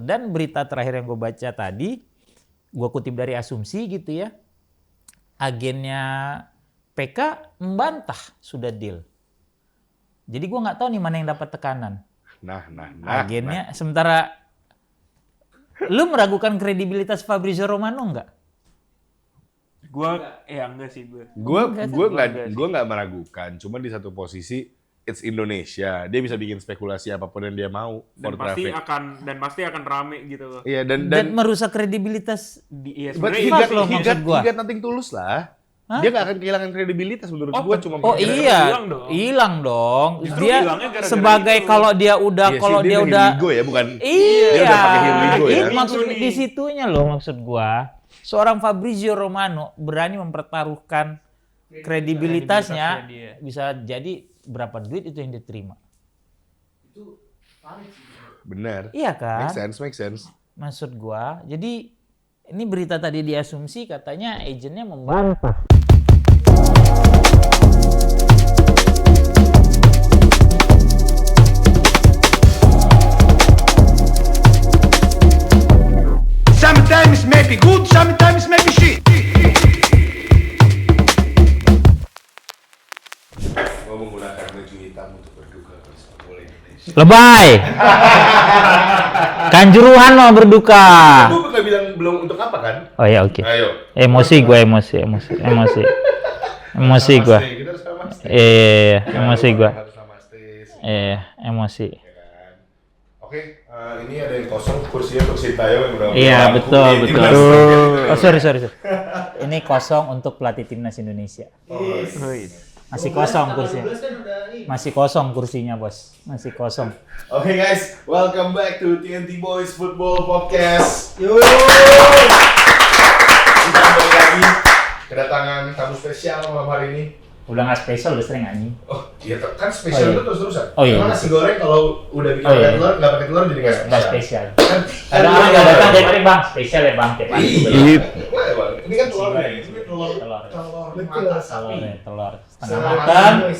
Dan berita terakhir yang gue baca tadi, gue kutip dari Asumsi gitu ya, agennya PK membantah sudah deal. Jadi gue nggak tahu nih mana yang dapat tekanan. Agennya, sementara lu meragukan kredibilitas Fabrizio Romano nggak? Enggak sih gue. Gue nggak meragukan, cuma di satu posisi it's Indonesia, dia bisa bikin spekulasi apapun yang dia mau Dan pasti akan rame gitu loh. Iya dan merusak kredibilitas. but he got nothing tulus lah. Hah? Dia nggak akan kehilangan kredibilitas menurut gue, cuma hilang dong. Justru Dia sebagai kalau dia udah ego ya, bukan? Iya, dia udah pakai ego ya. Maksud di situnya loh, maksud gua. Seorang Fabrizio Romano berani mempertaruhkan kredibilitasnya, bisa jadi berapa duit itu yang diterima. Itu tarik sih. Benar. Iya kan? Make sense. Maksud gua, jadi ini berita tadi di Asumsi katanya agennya membantah. Sometimes maybe good, sometimes maybe shit. Gue menggunakan baju hitam untuk berduka pada sepak bola Indonesia. Lebay! Kanjuruhan lo berduka. Gue pernah bilang belum untuk apa kan? Oh ya oke. Ayo. Emosi gue. Emosi gue. Kita harus sama Stis. Iya, emosi gue. Harus sama Stis. Iya, emosi. Ya kan? Oke, ini ada yang kosong kursinya untuk Sintayong yang udah. Iya, betul. Oh, sorry. Ini kosong untuk pelatih timnas Indonesia. Masih kosong kursinya. Masih kosong kursinya, Bos. Masih kosong. Oke guys, welcome back to TNT Boys Football Podcast. Yo. Kita kembali lagi kedatangan tamu spesial malam hari ini. Udah nggak spesial, udah sering anjing. Oh, iya kan spesial itu terus-terusan. Oh iya. Emang nasi goreng kalau udah bikin nggak pakai telur jadi nggak spesial. Kan orang nggak datang dari tadi bang, spesial ya bang, tiap hari. Ini kan telurnya, ini telur mata sapi. Telur setengah matang.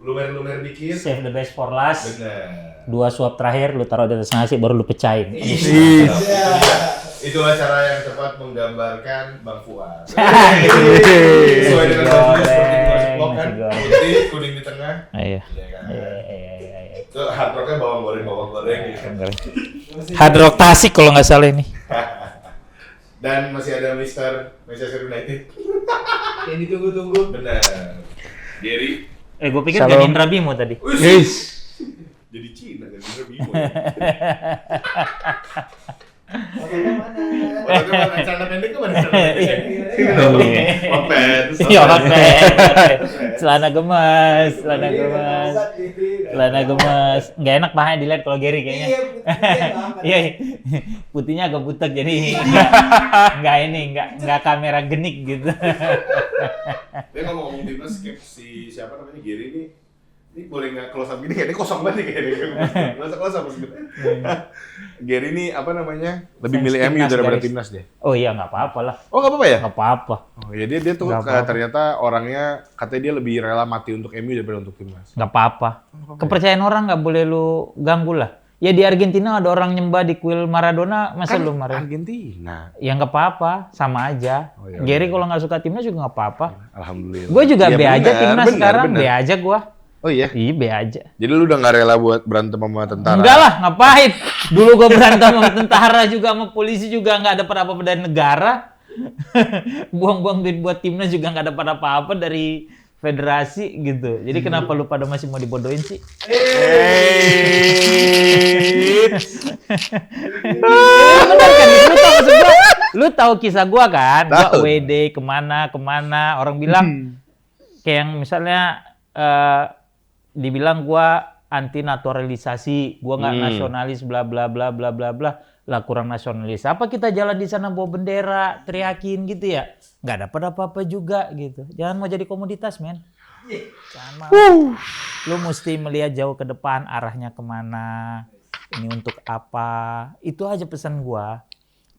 Lumer dikit. Save the best for last. Benar. 2 suap terakhir lu taruh di atas nasi baru lu pecahin. Itulah cara yang tepat menggambarkan Bang Fuad. Sesuai dengan bajunya seperti nasi blok kan, putih, kuning di tengah. Iya. Iya. Itu hard rocknya bawang goreng gitu. Hard Rock Tasik kalau nggak salah ini. Dan masih ada Mr. Manchester United. Yang ditunggu-tunggu. Benar. Gary. Gue pikir jadi Indra Bimo tadi. Jadi Cina kan Indra Bimo. Mana? Celana pendek mana? Celana gemes. Nggak enak pahanya dilihat kalau Gary kayaknya. Iya. Putihnya agak butek jadi nggak kamera genik gitu. Dia ngomong timnas si siapa namanya Gary ini boleh nggak close up gini ya? Ini kosong banget kayaknya. Nggak close up maksudnya. Gary ini apa namanya? Lebih milih MU daripada timnas dia. Oh iya nggak apa-apa lah. Oh nggak apa-apa ya? Nggak apa-apa. Oh ya dia tuh ternyata orangnya katanya dia lebih rela mati untuk MU daripada untuk timnas. Nggak apa-apa. Kepercayaan orang nggak boleh lu ganggu lah. Ya di Argentina ada orang nyembah di kuil Maradona, masa kan lu marah? Argentina. Ya nggak apa-apa, sama aja. Oh, iya, Gary kalau nggak suka timnas juga nggak apa-apa. Alhamdulillah. Gue juga B aja timnas sekarang, B aja gue. Oh iya? Iya, B aja. Jadi lu udah nggak rela buat berantem sama tentara? Enggak lah, ngapain? Dulu gue berantem sama tentara juga, sama polisi juga nggak dapat apa-apa dari negara. Buang-buang duit buat timnas juga nggak dapat apa-apa dari federasi gitu. Jadi kenapa lu pada masih mau dibodohin sih? Benar kan? Lu tahu kisah gua kan? Gua WD kemana orang bilang kayak yang misalnya dibilang gua anti naturalisasi, gua nggak nasionalis, bla bla bla bla bla bla. Lah kurang nasionalis. Apa kita jalan di sana bawa bendera, teriakin gitu ya? Nggak dapat apa-apa juga gitu. Jangan mau jadi komoditas, men. Jangan mau. Lu mesti melihat jauh ke depan, arahnya kemana, ini untuk apa. Itu aja pesan gua.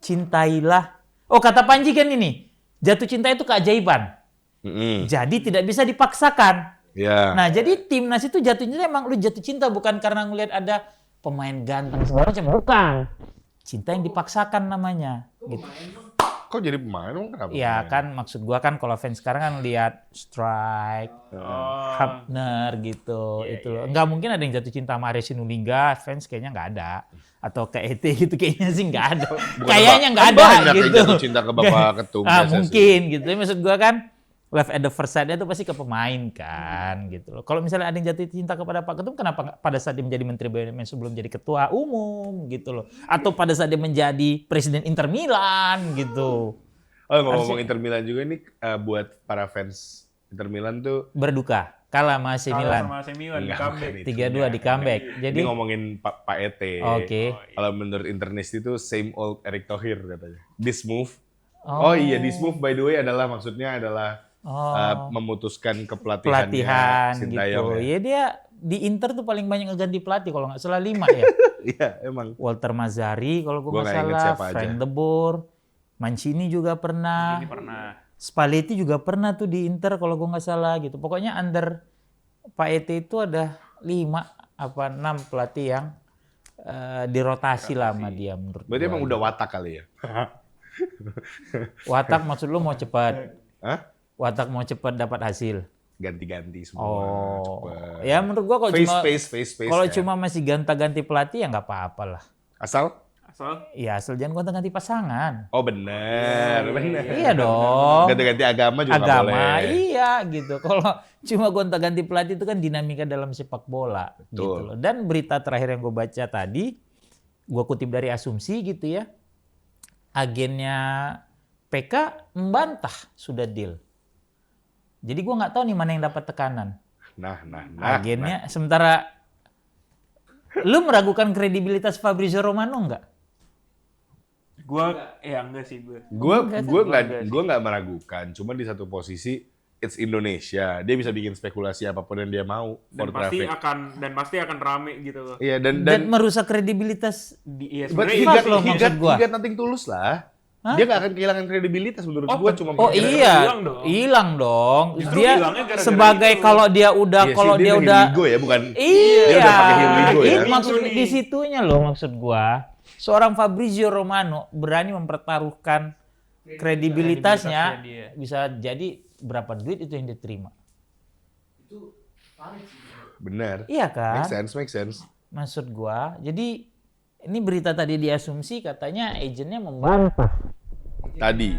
Cintailah. Oh, kata Panji kan ini, jatuh cinta itu keajaiban. Jadi tidak bisa dipaksakan. Yeah. Nah, jadi timnas itu jatuh cinta emang lu jatuh cinta bukan karena ngelihat ada pemain ganteng segala macam, bukan. cinta yang dipaksakan namanya. Gitu. Kok jadi pemain? Emang kenapa? Ya pemain? kan maksud gua kan kalau fans sekarang kan lihat Strike, Hapner gitu, itu loh. Nggak mungkin ada yang jatuh cinta sama Arya Sinulinga, fans kayaknya nggak ada. Atau ke ET gitu kayaknya sih nggak ada. Kayaknya nggak ada banyak gitu. yang jatuh cinta ke Bapak Ketum PSSI. Mungkin gitu. Maksud gua kan love at the first sight itu pasti ke pemain kan gitu loh. Kalau misalnya ada yang jatuh cinta kepada Pak Ketum, kenapa nggak pada saat dia menjadi Menteri BUMN sebelum jadi ketua umum gitu loh. Atau pada saat dia menjadi Presiden Inter Milan gitu. Oh, ngomong-ngomong Inter Milan juga ini buat para fans Inter Milan tuh Berduka. Kalah sama AC Milan. Sama AC Milan di Enggak, comeback. bukan itu. 3-2 di comeback. Jadi ini ngomongin Pak Ete. Oke. Kalau menurut Internist itu same old Erick Thohir katanya. This move. Oh iya, this move by the way adalah maksudnya adalah memutuskan kepelatihannya pelatihan Sintayong gitu. ya. Ya dia di Inter tuh paling banyak ngeganti pelatih kalau nggak salah 5 ya. Iya, emang. Walter Mazzarri kalau gue Gua nggak nggak inget salah, siapa aja. Frank de Boer, Mancini juga pernah, Ini pernah. Spalletti juga pernah tuh di Inter kalau gue nggak salah gitu. Pokoknya under Pak Ete itu ada 5 apa 6 pelatih yang dirotasi lah sama dia menurut Berarti gua. emang udah watak kali ya? Watak maksud lu mau cepat. Hah? Watak mau cepat dapat hasil. Ganti-ganti semua. Oh, cepet. ya menurut gua kalau cuma Face. kalau ya. cuma masih ganti-ganti pelatih ya nggak apa-apa lah. Asal? Asal Ya asal jangan gonta-ganti pasangan. Oh bener. Iya dong. Ganti-ganti agama juga nggak Agama, boleh. iya gitu. Kalau cuma gonta-ganti pelatih itu kan dinamika dalam sepak bola gitu Betul. loh. Dan berita terakhir yang gue baca tadi, gue kutip dari Asumsi gitu ya, agennya PK membantah sudah deal. Jadi gue nggak tahu nih mana yang dapat tekanan. Nah. Agennya, sementara lu meragukan kredibilitas Fabrizio Romano nggak? gua enggak sih gua. Gue nggak meragukan. Cuma di satu posisi, it's Indonesia. Dia bisa bikin spekulasi apapun yang dia mau for traffic. Dan pasti akan rame gitu loh. Iya Dan merusak kredibilitas. Iya but sebenarnya he Fuck got, loh he maksud got- gua. he got nothing tulus lah. Hah? Dia nggak akan kehilangan kredibilitas menurut Oh, gue. Cuma Oh Gara-gara iya, hilang dong. hilang dong. Justru Dia hilangnya gara-gara sebagai itu. kalau dia udah, Iya kalau sih, dia udah udah, Hiligo ya, bukan? iya, Dia udah pakai Hiligo ya. itu maksud Hiligo nih. di situnya loh maksud gua. Seorang Fabrizio Romano berani mempertaruhkan kredibilitasnya, dia. bisa jadi berapa duit itu yang diterima. Itu Farid sih. Benar. Iya kan? Make sense. Maksud gua. Jadi ini berita tadi diasumsi katanya agennya membantah. Tadi.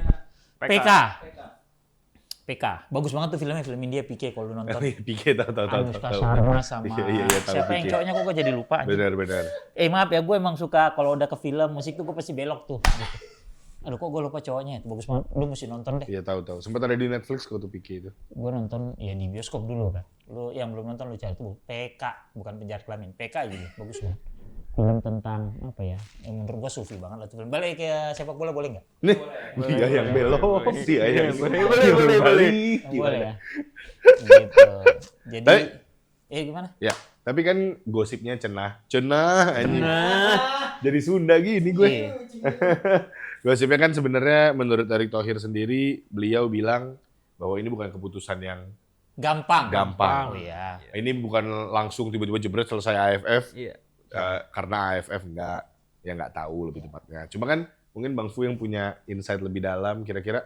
PK. Bagus banget tuh filmnya, film India PK kalau lu nonton. Pique tahu. Anushka Sharma sama Iya, tahu siapa yang PK. cowoknya kok gue jadi lupa. anjing. Benar. Maaf ya, gue emang suka kalau udah ke film musik tuh gue pasti belok tuh. Gitu. Aduh kok gue lupa cowoknya, itu bagus banget. Lu mesti nonton deh. Iya tahu. Sempat ada di Netflix kok tuh Pique itu. Gue nonton ya di bioskop dulu kan. Lu yang belum nonton lu cari tuh PK, bukan penjara kelamin. PK aja deh, bagus banget. Film tentang apa ya? Yang menurut gue sufi banget lah tuh film. Balik ke sepak bola boleh nggak? Nih, dia yang belok, dia yang boleh. balik. Boleh ya. Gitu. Jadi, gimana? Ya, tapi kan gosipnya cenah anjing. Jadi Sunda gini gue. Iya. Gosipnya kan sebenarnya menurut Erick Thohir sendiri, beliau bilang bahwa ini bukan keputusan yang Gampang. Gampang. Oh iya. ini bukan langsung tiba-tiba jebret selesai AFF. Iya. Karena AFF nggak tahu lebih tepatnya. Cuma kan mungkin Bang Fu yang punya insight lebih dalam kira-kira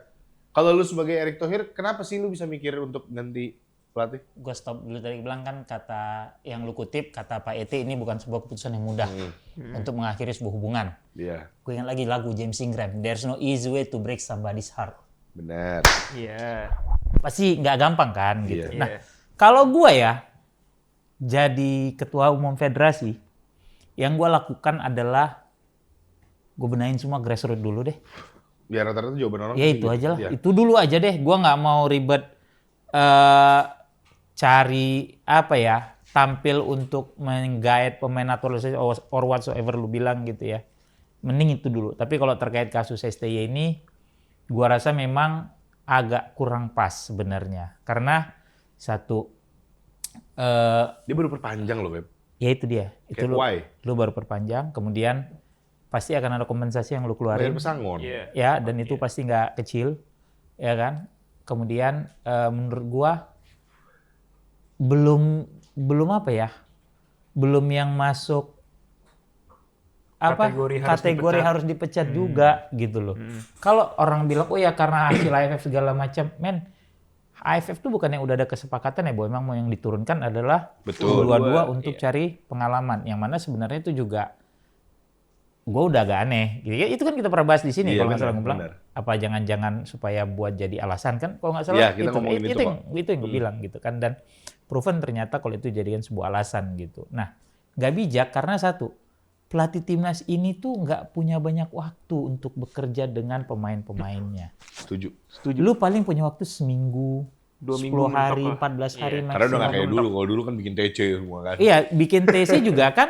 kalau lu sebagai Erick Thohir kenapa sih lu bisa mikir untuk ganti pelatih? Gue stop dulu tadi bilang kan kata yang lu kutip kata Pak Ete ini bukan sebuah keputusan yang mudah untuk mengakhiri sebuah hubungan. Iya, Gue ingat lagi lagu James Ingram, There's no easy way to break somebody's heart. benar. Iya. Pasti nggak gampang kan gitu. Iya. Nah, kalau gue ya jadi ketua umum federasi, yang gue lakukan adalah gue benahin semua grassroots dulu deh. Biar rata-rata jawaban orang Ya pasti itu gitu. aja lah. Iya. Itu dulu aja deh. Gua nggak mau ribet cari apa ya, tampil untuk menggait pemain naturalisasi or whatsoever lu bilang gitu ya. Mending itu dulu. Tapi kalau terkait kasus STY ini, gua rasa memang agak kurang pas sebenarnya. Karena satu, Dia baru perpanjang loh, Beb. ya itu dia. Itu Kayak why? lu baru perpanjang, kemudian pasti akan ada kompensasi yang lu keluarin. Bayar pesangon. Iya. Ya, dan itu pasti nggak kecil, ya kan? Kemudian menurut gua belum apa ya, belum yang masuk kategori harus dipecat juga gitu loh. Kalau orang bilang oh ya karena hasil AFF segala macam, men AFF tuh bukan yang udah ada kesepakatan ya bahwa memang mau yang diturunkan adalah dua-dua untuk cari pengalaman. Yang mana sebenarnya itu juga gue udah agak aneh. Gitu. Itu kan kita pernah bahas di sini kalau nggak salah bilang apa jangan-jangan supaya buat jadi alasan kan kalau nggak salah itu yang gue bilang gitu kan, dan proven ternyata kalau itu jadikan sebuah alasan gitu. Nah nggak bijak karena satu, pelatih timnas ini tuh nggak punya banyak waktu untuk bekerja dengan pemain-pemainnya. Setuju. Lu paling punya waktu seminggu, 10 hari, 14 hari maksimum. Karena udah nggak kayak dulu. Kalau dulu kan bikin TC semua kan. Iya, bikin TC juga kan.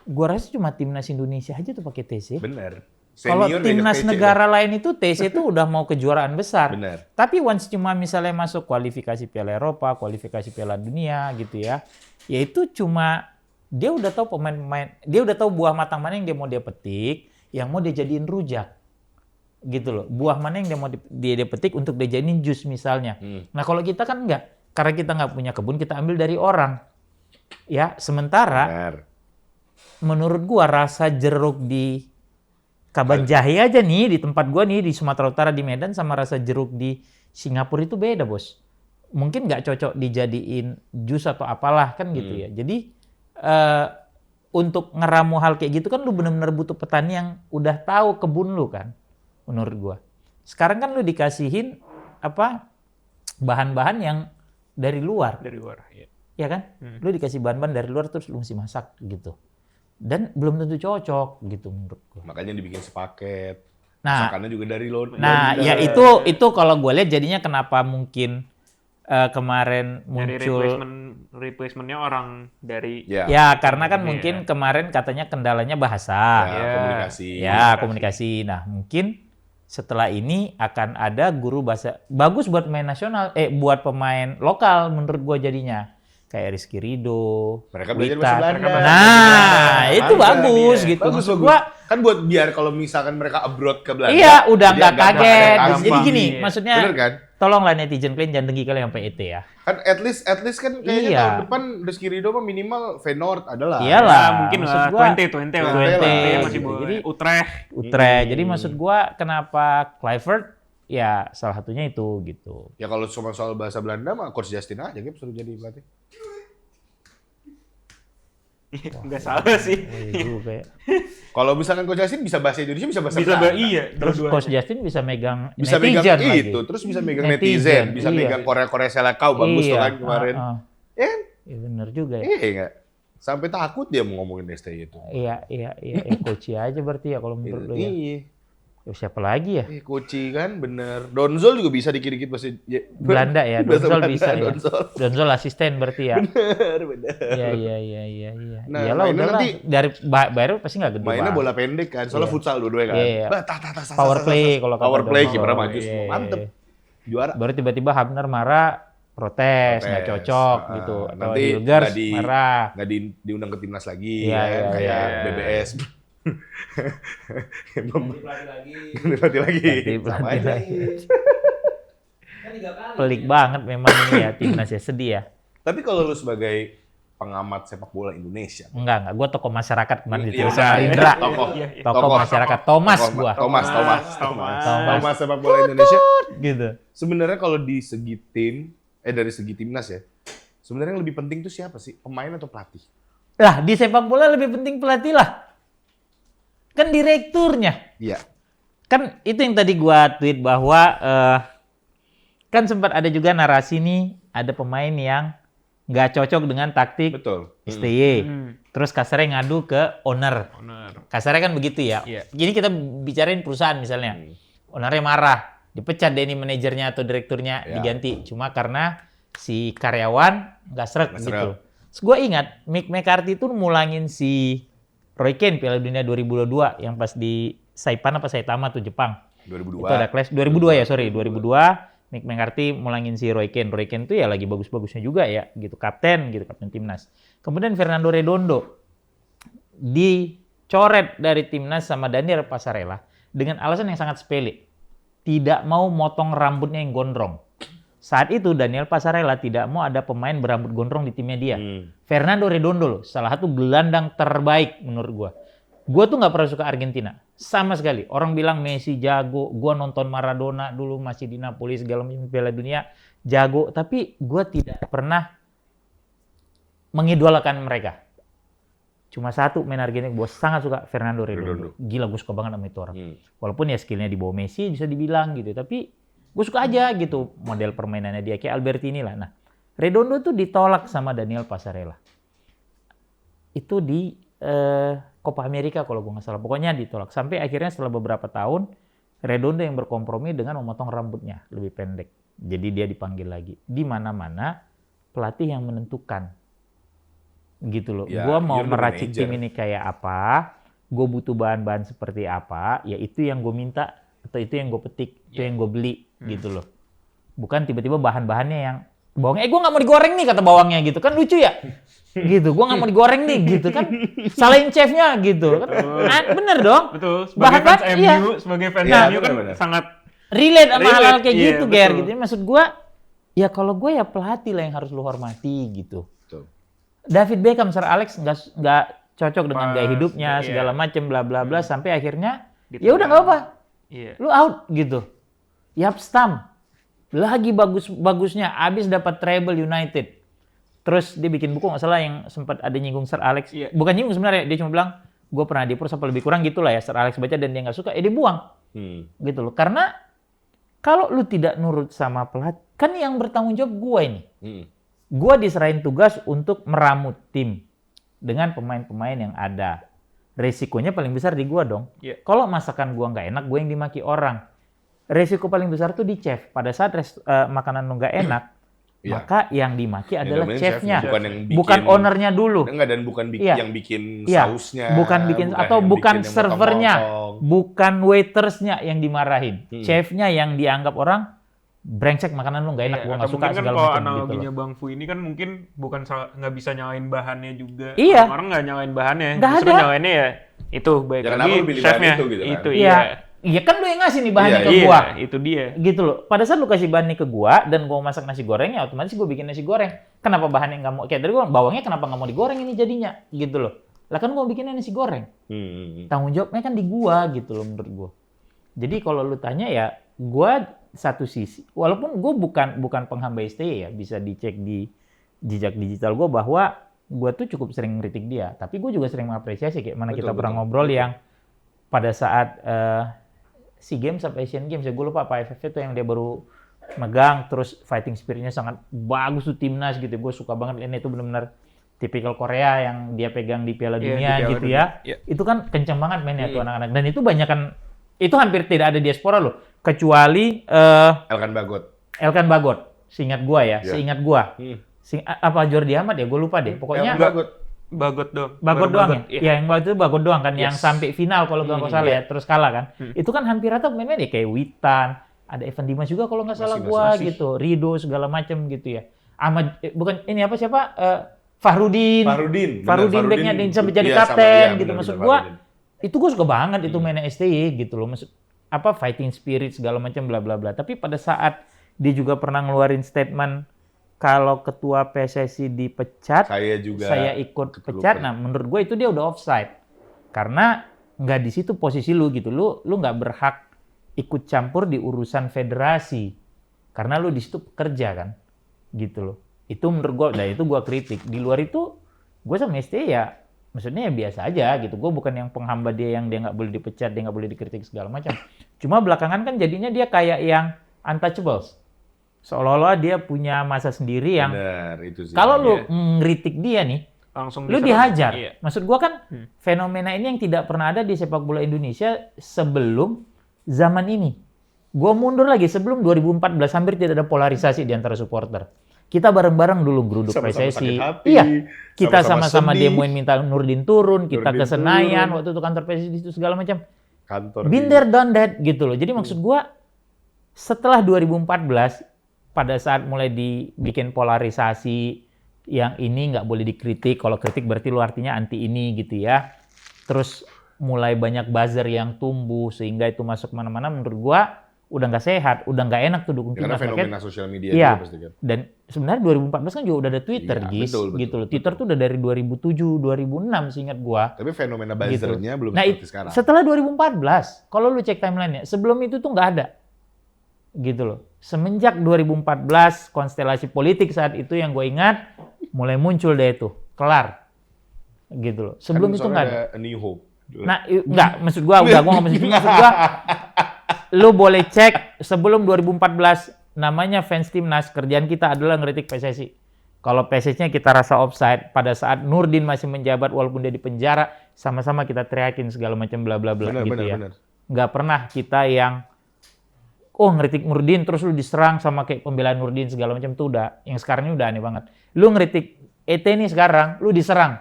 Gua rasa cuma timnas Indonesia aja tuh pakai TC. Bener. Kalau timnas negara lain itu TC tuh udah mau kejuaraan besar. Bener. Tapi once cuma misalnya masuk kualifikasi Piala Eropa, kualifikasi Piala Dunia gitu ya. Ya itu cuma dia udah tahu pemain-pemain, dia udah tahu buah matang mana yang dia petik, yang mau dia jadiin rujak. Gitu loh. Buah mana yang dia petik untuk dia jadiin jus misalnya. Nah, kalau kita kan enggak. Karena kita nggak punya kebun, kita ambil dari orang. Ya, sementara menurut gua rasa jeruk di Kabanjahe aja nih di tempat gua nih di Sumatera Utara di Medan sama rasa jeruk di Singapura itu beda, Bos. Mungkin nggak cocok dijadiin jus atau apalah kan gitu ya. Jadi untuk ngeramu hal kayak gitu kan lu benar-benar butuh petani yang udah tahu kebun lu kan, menurut gua. Sekarang kan lu dikasihin bahan-bahan yang dari luar. Ya kan? Lu dikasih bahan-bahan dari luar terus lu mesti masak gitu. Dan belum tentu cocok gitu menurut gua. Makanya dibikin sepaket. Nah, masakannya juga dari luar. Nah, ya itu kalau gua lihat jadinya kenapa mungkin kemarin muncul replacementnya orang dari karena kan mungkin kemarin katanya kendalanya bahasa komunikasi. Nah mungkin setelah ini akan ada guru bahasa bagus buat pemain nasional buat pemain lokal menurut gua jadinya kayak Rizky Ridho, mereka belajar bahasa Belanda. Nah, itu bagus gitu. Bagus. Gua kan buat biar kalau misalkan mereka abroad ke Belanda. Iya, udah nggak kaget. Jadi gini, maksudnya bener kan? Tolonglah netizen kalian jangan dengki kali sampai ET ya. Kan at least kan kayaknya tahun depan Rizky Ridho mah minimal Feyenoord adalah. Iyalah, mungkin lah 20 masih gitu. boleh. Jadi Utrecht. Jadi maksud gua kenapa Kluivert ya salah satunya itu gitu. Ya kalau cuma soal bahasa Belanda mah Coach Justin aja gitu suruh jadi pelatih. Enggak salah sih. Kalau misalkan Coach Justin bisa bahasa Indonesia, bisa bahasa Belanda. Terus Coach Justin bisa megang bisa netizen megang itu, terus bisa megang netizen, bisa megang Korea Selakau bagus tuh kan kemarin. Iya benar juga ya. Iya enggak? Sampai takut dia mau ngomongin STI itu. Iya, Coach aja berarti ya kalau menurut lu ya. Iya. Siapa lagi ya? Koci kan bener. Donzol juga bisa dikit-dikit bahasa Belanda ya. Donzol bisa ya. Donzol. Donzol asisten berarti ya. Bener. Iya. Nah, iyalah udah nanti dari Bayern pasti nggak gede. Mainnya bola pendek kan. Soalnya futsal dua-duanya kan. Iya. Power play kalau power play kipernya maju semua. Mantep. Juara. Baru tiba-tiba Habner marah, protes, nggak cocok gitu. Atau Hilgers marah. Nggak diundang ke timnas lagi kayak BBS. Pelatih lagi. Sama aja. Pelik banget memang ini ya timnas ya, sedih ya. Tapi kalau lu sebagai pengamat sepak bola Indonesia. Enggak. Gua tokoh masyarakat kemarin di Indra. Tokoh masyarakat. Thomas sepak bola Indonesia. Gitu. Sebenarnya kalau di segi tim, dari segi timnas ya. Sebenarnya yang lebih penting tuh siapa sih? Pemain atau pelatih? Lah, di sepak bola lebih penting pelatih lah. Kan direkturnya. Iya. Kan itu yang tadi gua tweet bahwa kan sempat ada juga narasi nih ada pemain yang nggak cocok dengan taktik STY. Terus kasarnya ngadu ke owner. Kasarnya kan begitu ya. Gini kita bicarain perusahaan misalnya. Ownernya marah, dipecat deh ini manajernya atau direkturnya diganti. Cuma karena si karyawan nggak srek gitu. Terus gue ingat Mick McCarthy itu mulangin si Roy Keane Piala Dunia 2022 yang pas di Saipan apa Saitama tuh Jepang. 2002. Itu ada clash 2002 ya, sorry, 2002 Mick McCarthy mulangin si Roy Keane. Roy Keane tuh ya lagi bagus-bagusnya juga ya, gitu kapten timnas. Kemudian Fernando Redondo dicoret dari timnas sama Daniel Passarella dengan alasan yang sangat sepele. Tidak mau motong rambutnya yang gondrong. Saat itu Daniel Passarella tidak mau ada pemain berambut gondrong di timnya dia. Fernando Redondo loh, salah satu gelandang terbaik menurut gua. Gua tuh nggak pernah suka Argentina sama sekali. Orang bilang Messi jago, gua nonton Maradona dulu masih di Napoli segala macam Piala Dunia jago, tapi gua tidak pernah mengidolakan mereka. Cuma satu main Argentina gua sangat suka, Fernando Redondo. Gila, gua suka banget sama itu orang. Walaupun ya skillnya di bawah Messi bisa dibilang gitu, tapi gua suka aja gitu model permainannya dia kayak Albertini lah. Nah, Redondo tuh ditolak sama Daniel Passarella. Itu di Copa America kalau gue nggak salah. Pokoknya ditolak. Sampai akhirnya setelah beberapa tahun, Redondo yang berkompromi dengan memotong rambutnya lebih pendek. Jadi dia dipanggil lagi. Di mana-mana pelatih yang menentukan. Gitu loh. Ya, Gue mau you're the meracik manager. tim ini kayak apa, gue butuh bahan-bahan seperti apa, ya itu yang gue minta, atau itu yang gue petik, itu yang gue beli, gitu loh. Bukan tiba-tiba bahan-bahannya yang bawangnya, gue nggak mau digoreng nih kata bawangnya gitu, kan lucu ya? Gitu, gue nggak mau digoreng nih gitu kan, salahin chefnya gitu kan, bener dong. Betul. Sebagai Bahan-bahan, fans iya. MU, sebagai fans Iya, MU kan benar-benar. sangat Relate sama Relate, hal-hal kayak iya, gitu, Ger. betul. Gitu. Maksud gue, ya kalau gue ya pelatih lah yang harus lu hormati gitu. Betul. David Beckham, Sir Alex nggak cocok dengan Pas, gaya hidupnya iya. segala macem bla bla bla sampai akhirnya Ditendang. ya udah nggak apa, iya. lu out gitu. Yap Stam lagi bagus-bagusnya, abis dapat treble United. Terus dia bikin buku nggak salah yang sempat ada nyinggung Sir Alex. Iya. Bukan nyinggung sebenarnya, dia cuma bilang gue pernah di Spurs apa lebih kurang gitulah ya. Sir Alex baca dan dia nggak suka, dia buang gitu loh. Karena kalau lu tidak nurut sama pelatih, kan yang bertanggung jawab gue ini. Gue diserahin tugas untuk meramut tim dengan pemain-pemain yang ada. Resikonya paling besar di gue dong. Iya. Kalau masakan gue nggak enak, gue yang dimaki orang. Resiko paling besar tuh di chef. Pada saat makanan lu nggak enak, Iya. maka yang dimaki adalah namanya chefnya, chefnya, bukan yang bikin- bukan ownernya dulu. Enggak, dan bukan Iya. yang bikin Iya. sausnya. Bukan bikin atau yang bukan bikin yang servernya, motong-motong. bukan waitersnya yang dimarahin, chefnya yang dianggap orang brengsek makanan lu nggak enak, Iya, gua atau nggak suka mungkin kan segala kalau macam gitu analoginya loh. Bang Fu ini kan mungkin bukan nggak bisa nyalain bahannya juga. Iya. Orang nggak nyalain bahannya, Nggak justru ada. nyalainnya ya itu baik Ya, lagi kenapa lu pilih bahan chefnya itu gitu kan? itu Iya, iya kan lu yang ngasih nih bahannya Iya, ke iya, gua, itu dia. gitu loh. Pada saat lu kasih bahannya ke gua dan gua masak nasi goreng, ya otomatis gua bikin nasi goreng. Kenapa bahannya nggak mau? Kayak tadi gua bawangnya kenapa nggak mau digoreng ini jadinya, gitu loh. Lah kan gua bikinnya nasi goreng. Tanggung jawabnya kan di gua gitu loh menurut gua. Jadi kalau lu tanya ya, gua satu sisi, walaupun gua bukan penghamba STY ya, bisa dicek di jejak digital gua bahwa gua tuh cukup sering ngeritik dia, tapi gua juga sering mengapresiasi kayak mana Betul, kita pernah betul, ngobrol betul. yang pada saat SEA Games sampai Asian Games ya, gua lupa apa AFF itu yang dia baru megang, terus fighting spiritnya sangat bagus tuh timnas gitu, gua suka banget ini, itu benar-benar tipikal Korea yang dia pegang di Piala Iya, Dunia di Piala gitu Dunia. ya. Iya. Itu kan kencang banget mainnya tuh anak-anak, dan itu banyak kan, itu hampir tidak ada diaspora loh, kecuali Elkan Bagot. Elkan Bagot, seingat gua ya, Iya. seingat gua. Apa Jordi Ahmad ya, gua lupa deh. Pokoknya Elkan Bagot. Bagot doang. Bagot Baru doang Bagot, ya? Ya, yang waktu itu Bagot doang kan, yang Yes. sampai final kalau nggak salah ya, terus kalah kan. Itu kan hampir rata pemain ya kayak Witan, ada Evan Dimas juga kalau nggak salah gua masih. gitu, Rido segala macem gitu ya. Ahmad, bukan ini apa siapa? Fahrudin. Fahrudin. benar, Fahrudin backnya dia sampai jadi Iya, sama, kapten iya, gitu. benar, Maksud benar, gua, Fahrudin. itu gua suka banget itu mainnya STY gitu loh. Maksud apa fighting spirit segala macam bla bla bla. Tapi pada saat dia juga pernah ngeluarin statement kalau ketua PSSI dipecat, Saya juga saya ikut ikut pecat. lupa. Nah, menurut gue itu dia udah offside. Karena nggak di situ posisi lu gitu. Lu nggak berhak ikut campur di urusan federasi. Karena lu di situ pekerja kan. Gitu loh. Itu menurut gue, nah itu gue kritik. Di luar itu, gue sama ST ya, maksudnya ya biasa aja gitu. Gue bukan yang penghamba dia yang dia nggak boleh dipecat, dia nggak boleh dikritik segala macam. Cuma belakangan kan jadinya dia kayak yang untouchables. Seolah-olah dia punya masa sendiri yang Benar, itu sih. kalau lu Iya. ngeritik dia nih, Langsung lu diserang. dihajar. Iya. Maksud gua kan fenomena ini yang tidak pernah ada di sepak bola Indonesia sebelum zaman ini. Gua mundur lagi sebelum 2014 hampir tidak ada polarisasi di antara supporter. Kita bareng-bareng dulu geruduk Sama-sama PSSI. sakit hati, Iya. Kita sama-sama sama-sama sedih. demoin minta Nurdin turun, kita Nurdin ke Senayan turun. waktu itu kantor PSSI itu segala macam. Kantor Been there, done that gitu loh. Jadi maksud gua setelah 2014 pada saat mulai dibikin polarisasi yang ini nggak boleh dikritik, kalau kritik berarti lu artinya anti ini gitu ya. Terus mulai banyak buzzer yang tumbuh sehingga itu masuk mana-mana, menurut gua udah nggak sehat, udah nggak enak tuh dukung Karena timnas. fenomena sosial media Iya. juga pasti kan. Dan sebenarnya 2014 kan juga udah ada Twitter, Iya, Gis, betul, gitu loh. betul. Twitter tuh udah dari 2007, 2006 seingat gua. Tapi fenomena Gitu. buzzernya belum Nah, seperti sekarang. setelah 2014, kalau lu cek timeline-nya, sebelum itu tuh nggak ada. Gitu loh. Semenjak 2014, konstelasi politik saat itu yang gue ingat, mulai muncul deh itu. Kelar. Gitu loh. Sebelum Kan itu soalnya nggak ada. A New Hope. Nah, nggak, maksud gua nggak maksud gua, lu boleh cek sebelum 2014 namanya fans timnas, kerjaan kita adalah ngeritik PSSI. Kalau PSSI-nya kita rasa offside pada saat Nurdin masih menjabat walaupun dia di penjara, sama-sama kita teriakin segala macam bla bla bla Benar, gitu benar, ya. benar. Nggak pernah kita yang ngeritik Nurdin terus lu diserang sama kayak pembelaan Nurdin segala macam tuh udah, yang sekarang ini udah aneh banget. Lu ngeritik ET nih sekarang, lu diserang.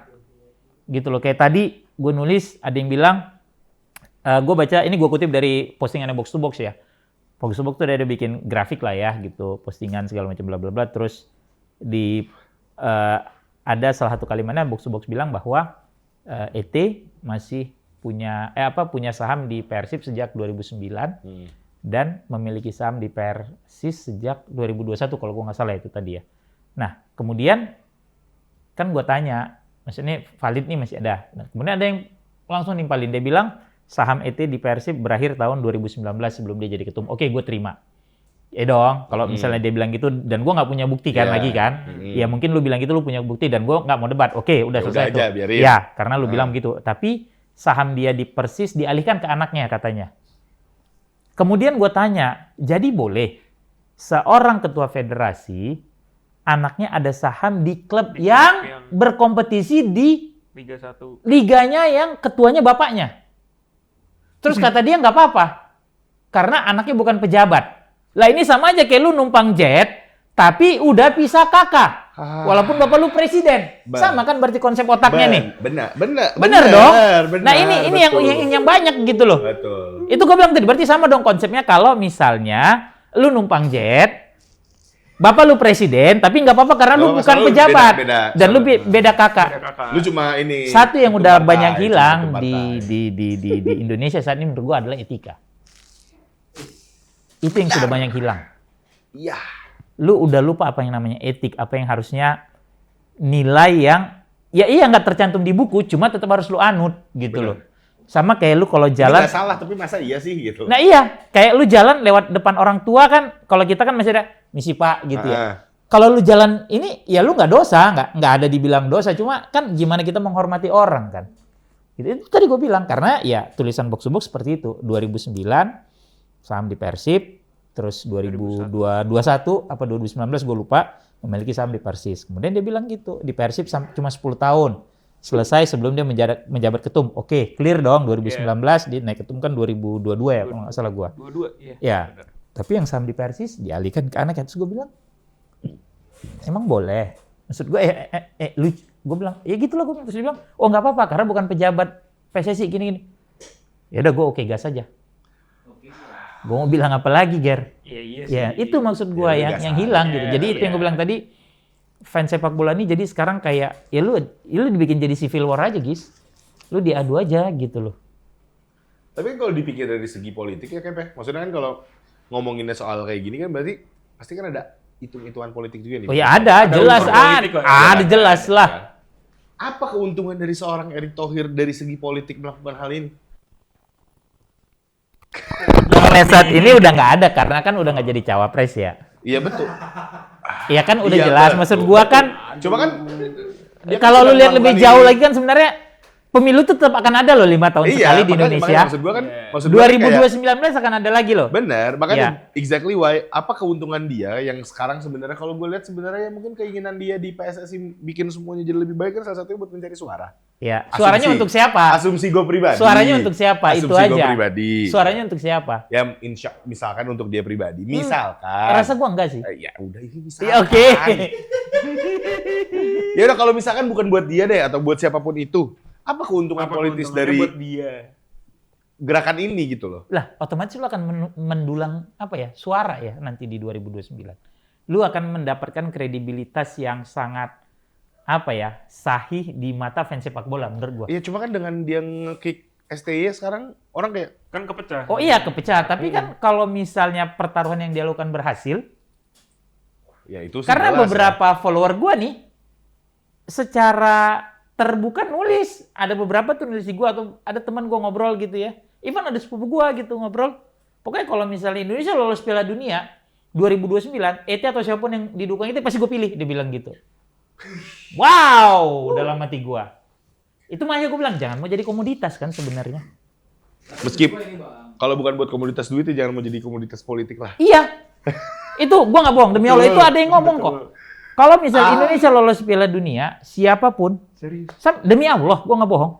Gitu loh, kayak tadi gue nulis, ada yang bilang, gue baca, ini gue kutip dari postingannya Box to Box ya. Box to Box tuh ada bikin grafik lah ya, gitu, postingan segala macam bla bla bla. Terus ada salah satu kalimatnya Box to Box bilang bahwa ET masih punya saham di Persib sejak 2009 dan memiliki saham di Persis sejak 2021 kalau gue nggak salah itu tadi ya. Nah kemudian kan gue tanya, maksudnya valid nih masih ada. Nah, kemudian ada yang langsung nimpalin, dia bilang saham ET di Persib berakhir tahun 2019 sebelum dia jadi ketum. Oke, gue terima. Ya dong, kalau misalnya dia bilang gitu dan gue nggak punya bukti kan lagi kan. Ya mungkin lu bilang gitu lu punya bukti dan gue nggak mau debat. Oke, udah Ya selesai udah aja, tuh. biarin. Ya, karena lu bilang gitu. Tapi saham dia di Persis dialihkan ke anaknya katanya. Kemudian gue tanya, jadi boleh seorang ketua federasi anaknya ada saham di klub yang berkompetisi di Liga 1. liganya yang ketuanya bapaknya. Terus kata dia nggak apa-apa. Karena anaknya bukan pejabat. Lah ini sama aja kayak lu numpang jet, tapi udah pisah kakak. Walaupun bapak lu presiden. Sama kan berarti konsep otaknya nih. Benar dong? benar, Nah ini yang banyak gitu loh. Betul. Itu gue bilang tadi, berarti sama dong konsepnya kalau misalnya lu numpang jet, bapak lu presiden, tapi nggak apa-apa karena lu Nggak bukan masalah, lu pejabat. beda- Dan lu beda kakak. Lu cuma ini. Satu yang ketum udah partai, banyak hilang ketum partai. di Indonesia saat ini menurut gua adalah etika. Itu yang sudah banyak hilang. Iya. Lu udah lupa apa yang namanya etik, apa yang harusnya nilai yang ya iya nggak tercantum di buku, cuma tetap harus lu anut gitu Bener. loh. Sama kayak lu kalau Jalan jalan. salah tapi masa iya sih gitu. Nah iya, kayak lu jalan lewat depan orang tua kan, kalau kita kan masih ada misi Pak gitu ya. Kalau lu jalan ini, ya lu nggak dosa, nggak ada dibilang dosa, cuma kan gimana kita menghormati orang kan. Gitu. Itu tadi gue bilang, karena ya tulisan box to box seperti itu. 2009, saham di Persib, terus 2021 apa 2019 gue lupa, memiliki saham di Persis. Kemudian dia bilang gitu, di Persib cuma 10 tahun. Selesai sebelum dia menjabat ketum. Oke, clear dong 2019, dia naik ketum kan 2022 ya, kalau nggak salah gue. 22, iya. Ya, tapi yang saham di Persis dialihkan ke anak. Terus gue bilang, emang boleh? Maksud gue, lu, gue bilang, ya gitulah gue. Terus dia bilang, oh nggak apa-apa karena bukan pejabat PSSI gini-gini. Ya udah gue oke gas aja. Gue mau bilang apa lagi, Ger? Iya Ya, sih. itu maksud gue Ya, yang hilang gitu. Jadi itu yang gue bilang tadi, fans sepak bola ini jadi sekarang kayak, ya lu dibikin jadi civil war aja, Gis. Lu diadu aja gitu loh. Tapi kalau dipikir dari segi politik ya Kep, maksudnya kan kalau ngomonginnya soal kayak gini kan berarti pasti kan ada hitung-hitungan politik juga nih. Oh ya ada jelas, unsur politik lah. ada jelas lah. Apa keuntungan dari seorang Erick Thohir dari segi politik melakukan hal ini? Sampai saat ini udah nggak ada karena kan udah nggak jadi cawapres ya. Iya betul. Iya kan udah Iya, jelas. betul. Maksud gua kan Coba kan dia kan kalau lu sedang lihat lebih melakukan jauh ini. lagi kan sebenarnya pemilu tuh tetap akan ada loh 5 tahun sekali di makanya Indonesia. maksud gua kan maksud gua kan kayak 2019 akan ada lagi loh. bener, makanya Iya. exactly why apa keuntungan dia yang sekarang sebenarnya kalau gue lihat sebenarnya mungkin keinginan dia di PSSI bikin semuanya jadi lebih baik kan salah satunya buat mencari suara. Ya, suaranya Asumsi. untuk siapa? Asumsi gue pribadi. Suaranya untuk siapa? Itu Asumsi gue aja. pribadi. Suaranya untuk siapa? Ya misalkan untuk dia pribadi. Misalkan. Rasa gua enggak sih. Ya udah ini misalkan. Ya, oke. Ya udah kalau misalkan bukan buat dia deh atau buat siapapun itu. Apa keuntungan Apa politis keuntungannya dari buat dia? gerakan ini gitu loh? Lah, otomatis lu akan mendulang apa ya? Suara ya nanti di 2029. Lu akan mendapatkan kredibilitas yang sangat apa ya? Sahih di mata fans sepak bola menurut gua. Ya cuma kan dengan dia nge-kick STY sekarang orang kayak Kan kepecah. Oh iya kepecah, tapi kan kalau misalnya pertaruhan yang dia lakukan berhasil, ya itu sih karena jelas, beberapa follower gua nih secara terbuka nulis, ada beberapa tuh nulis di gua atau ada teman gua ngobrol gitu ya. Even ada sepupu gua gitu ngobrol. Pokoknya kalau misalnya Indonesia lolos Piala Dunia 2029, ET atau siapapun yang didukung itu pasti gue pilih, dia bilang gitu. Wow, dalam hati gua. Itu makanya gue bilang jangan mau jadi komoditas kan sebenarnya. Meskipun kalau bukan buat komoditas duit ya jangan mau jadi komoditas politik lah. Iya. Itu gua nggak bohong, demi Allah itu ada yang ngomong kok. Kalau misal Indonesia lolos Piala Dunia, siapapun, Serius. demi Allah, gua nggak bohong.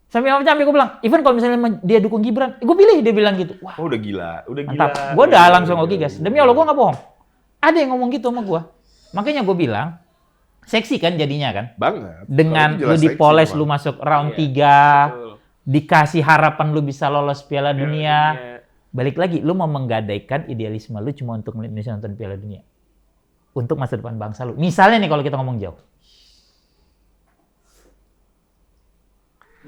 Sampai gue bilang, even kalau misalnya dia dukung Gibran, gue pilih, dia bilang gitu. Wah, Oh udah gila. mantap. Gue udah langsung oke gas. Demi Allah, gue nggak bohong. Ada yang ngomong gitu sama gue. Makanya gue bilang, seksi kan jadinya kan. Banget. Dengan Kalau itu lu jelas dipoles, seksi, lu Bang. masuk round 3, dikasih harapan lu bisa lolos Piala Dunia. Balik lagi, lu mau menggadaikan idealisme lu cuma untuk melihat Indonesia nonton Piala Dunia. Untuk masa depan bangsa lu. Misalnya nih kalau kita ngomong jauh.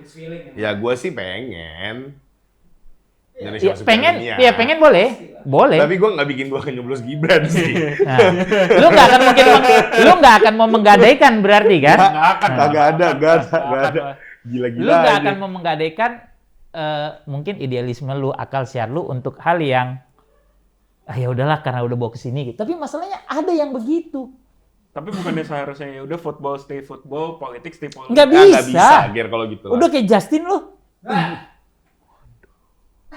Mixed feeling. Ya gue sih pengen. Indonesia Ya, masuk pengen, Piala Dunia. ya pengen boleh. Boleh. Tapi gue nggak bikin gue nyoblos Gibran sih. Nah, lu nggak akan mau menggadaikan berarti kan? Nggak akan. Kagak ada, nggak ada. Lu Gila-gila nggak aja. akan mau menggadaikan mungkin idealisme lu, akal sehat lu untuk hal yang ya udahlah karena udah bawa ke sini gitu. Tapi masalahnya ada yang begitu. Tapi bukannya seharusnya ya udah football stay football, politik stay politik. Nggak Ya, nggak bisa. Ger kalau gitu lah. Udah kayak Justin lu.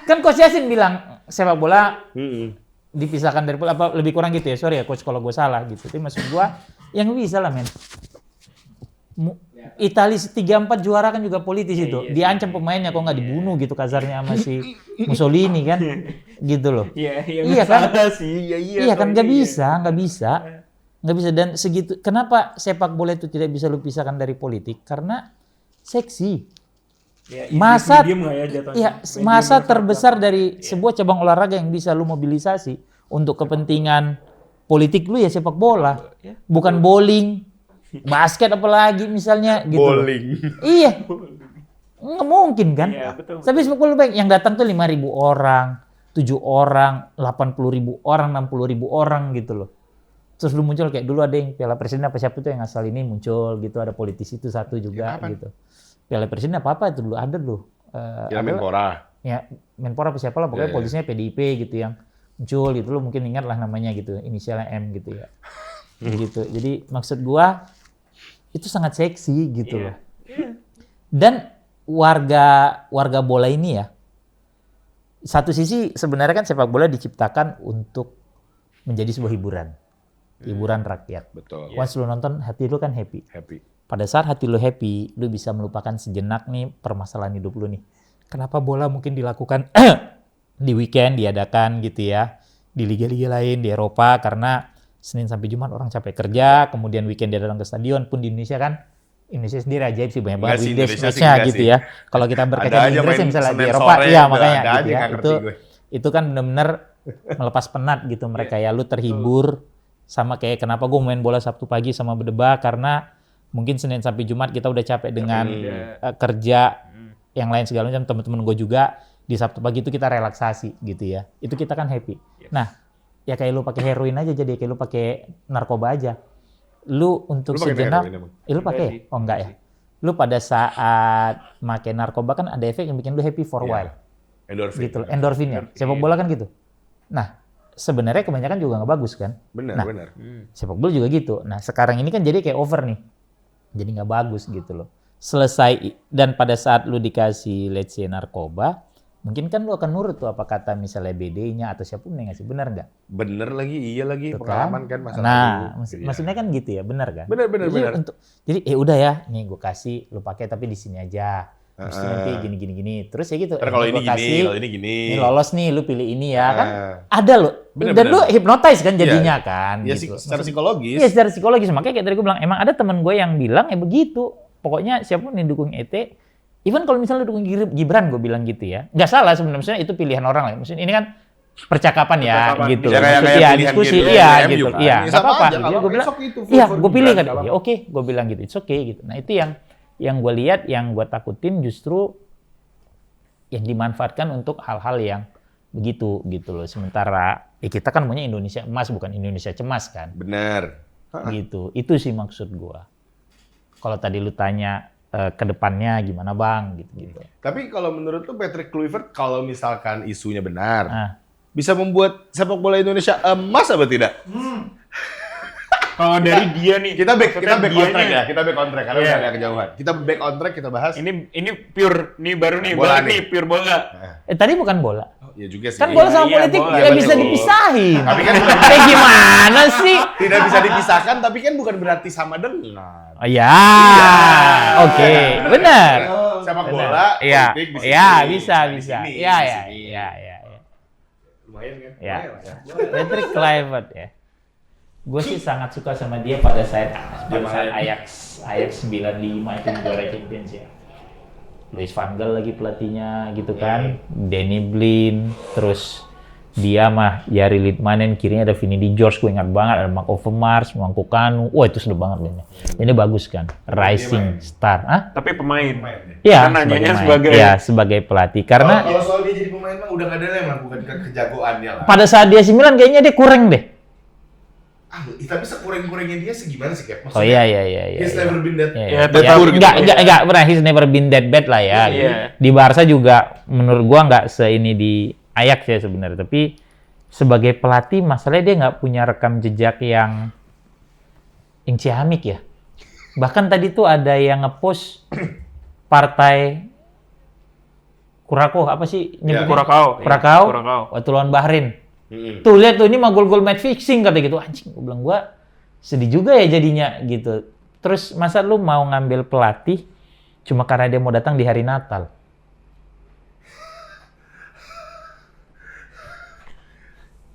Kan Coach Yasin bilang sepak bola dipisahkan dari apa lebih kurang gitu ya. Sorry ya coach kalau gue salah gitu. Tapi maksud gue yang bisa lah men. Italia 3-4 juara kan juga politis itu. Diancam pemainnya kok nggak dibunuh gitu kasarnya sama si Mussolini kan. Gitu loh. Iya kan? Iya kan nggak bisa. Nggak bisa dan segitu. Kenapa sepak bola itu tidak bisa lu pisahkan dari politik? Karena seksi. Masa masa terbesar dari sebuah cabang olahraga yang bisa lu mobilisasi untuk kepentingan politik lu ya sepak bola. Bukan bowling, basket apalagi misalnya gitu. Bowling. Iya. Nggak mungkin kan? Iya, betul. Tapi sepak bola baik yang datang tuh 5.000 orang, 7 orang, 80.000 orang, 60.000 orang gitu loh. Terus lu muncul kayak dulu ada yang Piala Presiden apa siapa tuh yang asal ini muncul gitu, ada politisi itu satu juga Ya, gitu. Piala Presiden apa itu dulu ada loh. Ya Menpora. Ya Menpora apa siapa lah pokoknya Ya, ya. politisinya PDIP gitu yang muncul gitu, lu mungkin ingat lah namanya gitu, inisialnya M gitu ya. Gitu. Jadi maksud gua itu sangat seksi gitu loh. Dan warga bola ini ya, satu sisi sebenarnya kan sepak bola diciptakan untuk menjadi sebuah hiburan rakyat. Betul. Once lu nonton hati lu kan happy. Happy. Pada saat hati lu happy, lu bisa melupakan sejenak nih permasalahan hidup lu nih. Kenapa bola mungkin dilakukan di weekend diadakan gitu ya, di liga-liga lain di Eropa karena Senin sampai Jumat orang capek kerja, kemudian weekend dia datang ke stadion. Pun di Indonesia kan, Indonesia sendiri ajaib sih banyak banget weekdays match-nya gitu ya. Kalau kita berkaca Ada di aja Inggris main misalnya di Senin Eropa, sore, iya udah makanya ada gitu aja, ya. nggak ngerti gue. Itu kan benar-benar melepas penat gitu mereka ya. Lu terhibur sama kayak kenapa gue main bola Sabtu pagi sama berdebat karena mungkin Senin sampai Jumat kita udah capek dengan kerja yang lain segala macam, teman-teman gue juga di Sabtu pagi itu kita relaksasi gitu ya. Itu kita kan happy. Nah, ya kayak lu pakai heroin aja jadi kayak lu pakai narkoba aja. Lu untuk Lu pakai sejenak, heroin emang? lu pakai? Oh enggak ya. Lu pada saat pakai narkoba kan ada efek yang bikin lu happy for a while. Endorfin. Gitu, endorfinnya. Sepak bola kan gitu. Nah, sebenarnya kebanyakan juga nggak bagus kan. Benar, Nah, benar. Sepak bola juga gitu. Nah, sekarang ini kan jadi kayak over nih. Jadi nggak bagus gitu loh. Selesai dan pada saat lu dikasih let's say narkoba, mungkin kan lu akan nurut tuh apa kata misalnya BD-nya atau siapapun yang ngasih, benar nggak? Bener lagi, iya lagi Tuh pengalaman kan masalah Nah, itu. maksudnya kan gitu ya, benar kan? Benar, benar, Jadi benar. jadi udah ya, nih gue kasih, lu pakai tapi di sini aja. Terus nanti gini. Terus ya gitu. Ntar kalau ini gua gini, kalau ini gini. Ini lolos nih, lu pilih ini ya kan? Ah. Ada lo. Bener, Dan bener. lu hypnotize kan jadinya kan? Ya gitu. secara psikologis. Iya secara psikologis. Makanya kayak tadi gue bilang, emang ada temen gue yang bilang ya begitu. Pokoknya siapapun yang dukung ET, even kalau misalnya dukung Gibran, gue bilang gitu ya. Nggak salah sebenarnya, maksudnya itu pilihan orang lah. Maksudnya ini kan percakapan ya gitu. Ya, kayak Maksudnya pilihan diskusi, Gibran iya MU gitu. kan. Iya, Ya, nggak sama apa-apa. aja, Jadi kalau gue bilang, besok itu full iya for gue pilih Gibran, kan. nggak Ya apa-apa. oke, gue bilang gitu. It's okay gitu. Nah itu yang gue lihat, yang gue takutin justru yang dimanfaatkan untuk hal-hal yang begitu gitu loh. Sementara kita kan maunya Indonesia emas bukan Indonesia cemas kan. Bener. Gitu. Itu sih maksud gua. Kalau tadi lu tanya ke depannya gimana Bang gitu. Tapi kalau menurut lu Patrick Kluivert kalau misalkan isunya benar, Ah. bisa membuat sepak bola Indonesia emas apa tidak? Kalau dari dia nih, Kita back maksudnya on track dianya- ya, kita back on track karena Iya. udah ada kejauhan. Kita back on track kita bahas. Ini pure, nih baru nih, Bola balik nih. nih, pure bola. Tadi bukan bola. Iya juga sih. Kan bola sama Iya, politik bola, nggak betul. bisa dipisahin. Tapi kan Gimana sih? tidak bisa dipisahkan, tapi kan bukan berarti sama dengan. Oh ya, oke, benar. Sepak Benar. bola, Iya, politik di iya sini, bisa. di sini, Iya, di iya, sini. iya. Lumayan kan? Ya. Lumayan lah ya. Patrick Kluivert ya. Gue sih sangat suka sama dia pada saat Ajax 95 itu juara Champions ya. Louis van Gaal lagi pelatihnya gitu kan. Danny Blind, terus dia mah Jari Litmanen, kirinya ada Vinny Di George, gue ingat banget, ada Mark Overmars, Mangko Kanu. Wah itu seru banget ini. Ini bagus kan, rising star. Hah? Tapi pemain. Iya, Kan nanyanya main. sebagai- Iya, sebagai pelatih. Karena Kalau soal dia jadi pemain mah udah nggak ada yang melakukan kejagoannya lah. pada saat dia 9 kayaknya dia kurang deh. Tapi sekurang-kurangnya dia segimana sih, Cap? Oh iya. He's never been that. Iya. that poor gitu. Enggak pernah, he's never been that bad lah ya. Iya. Di Barca juga menurut gua nggak seini di Ajax ya sebenarnya, tapi sebagai pelatih masalahnya dia nggak punya rekam jejak yang ciamik ya. Bahkan tadi tuh ada yang ngepost partai Curacao apa sih nyebutnya? Curacao. Waktu lawan Bahrain. Mm-mm. Tuh lihat tuh ini mah gol-gol match fixing kata gitu. Anjing, gue bilang gua sedih juga ya jadinya gitu. Terus masa lu mau ngambil pelatih cuma karena dia mau datang di hari Natal?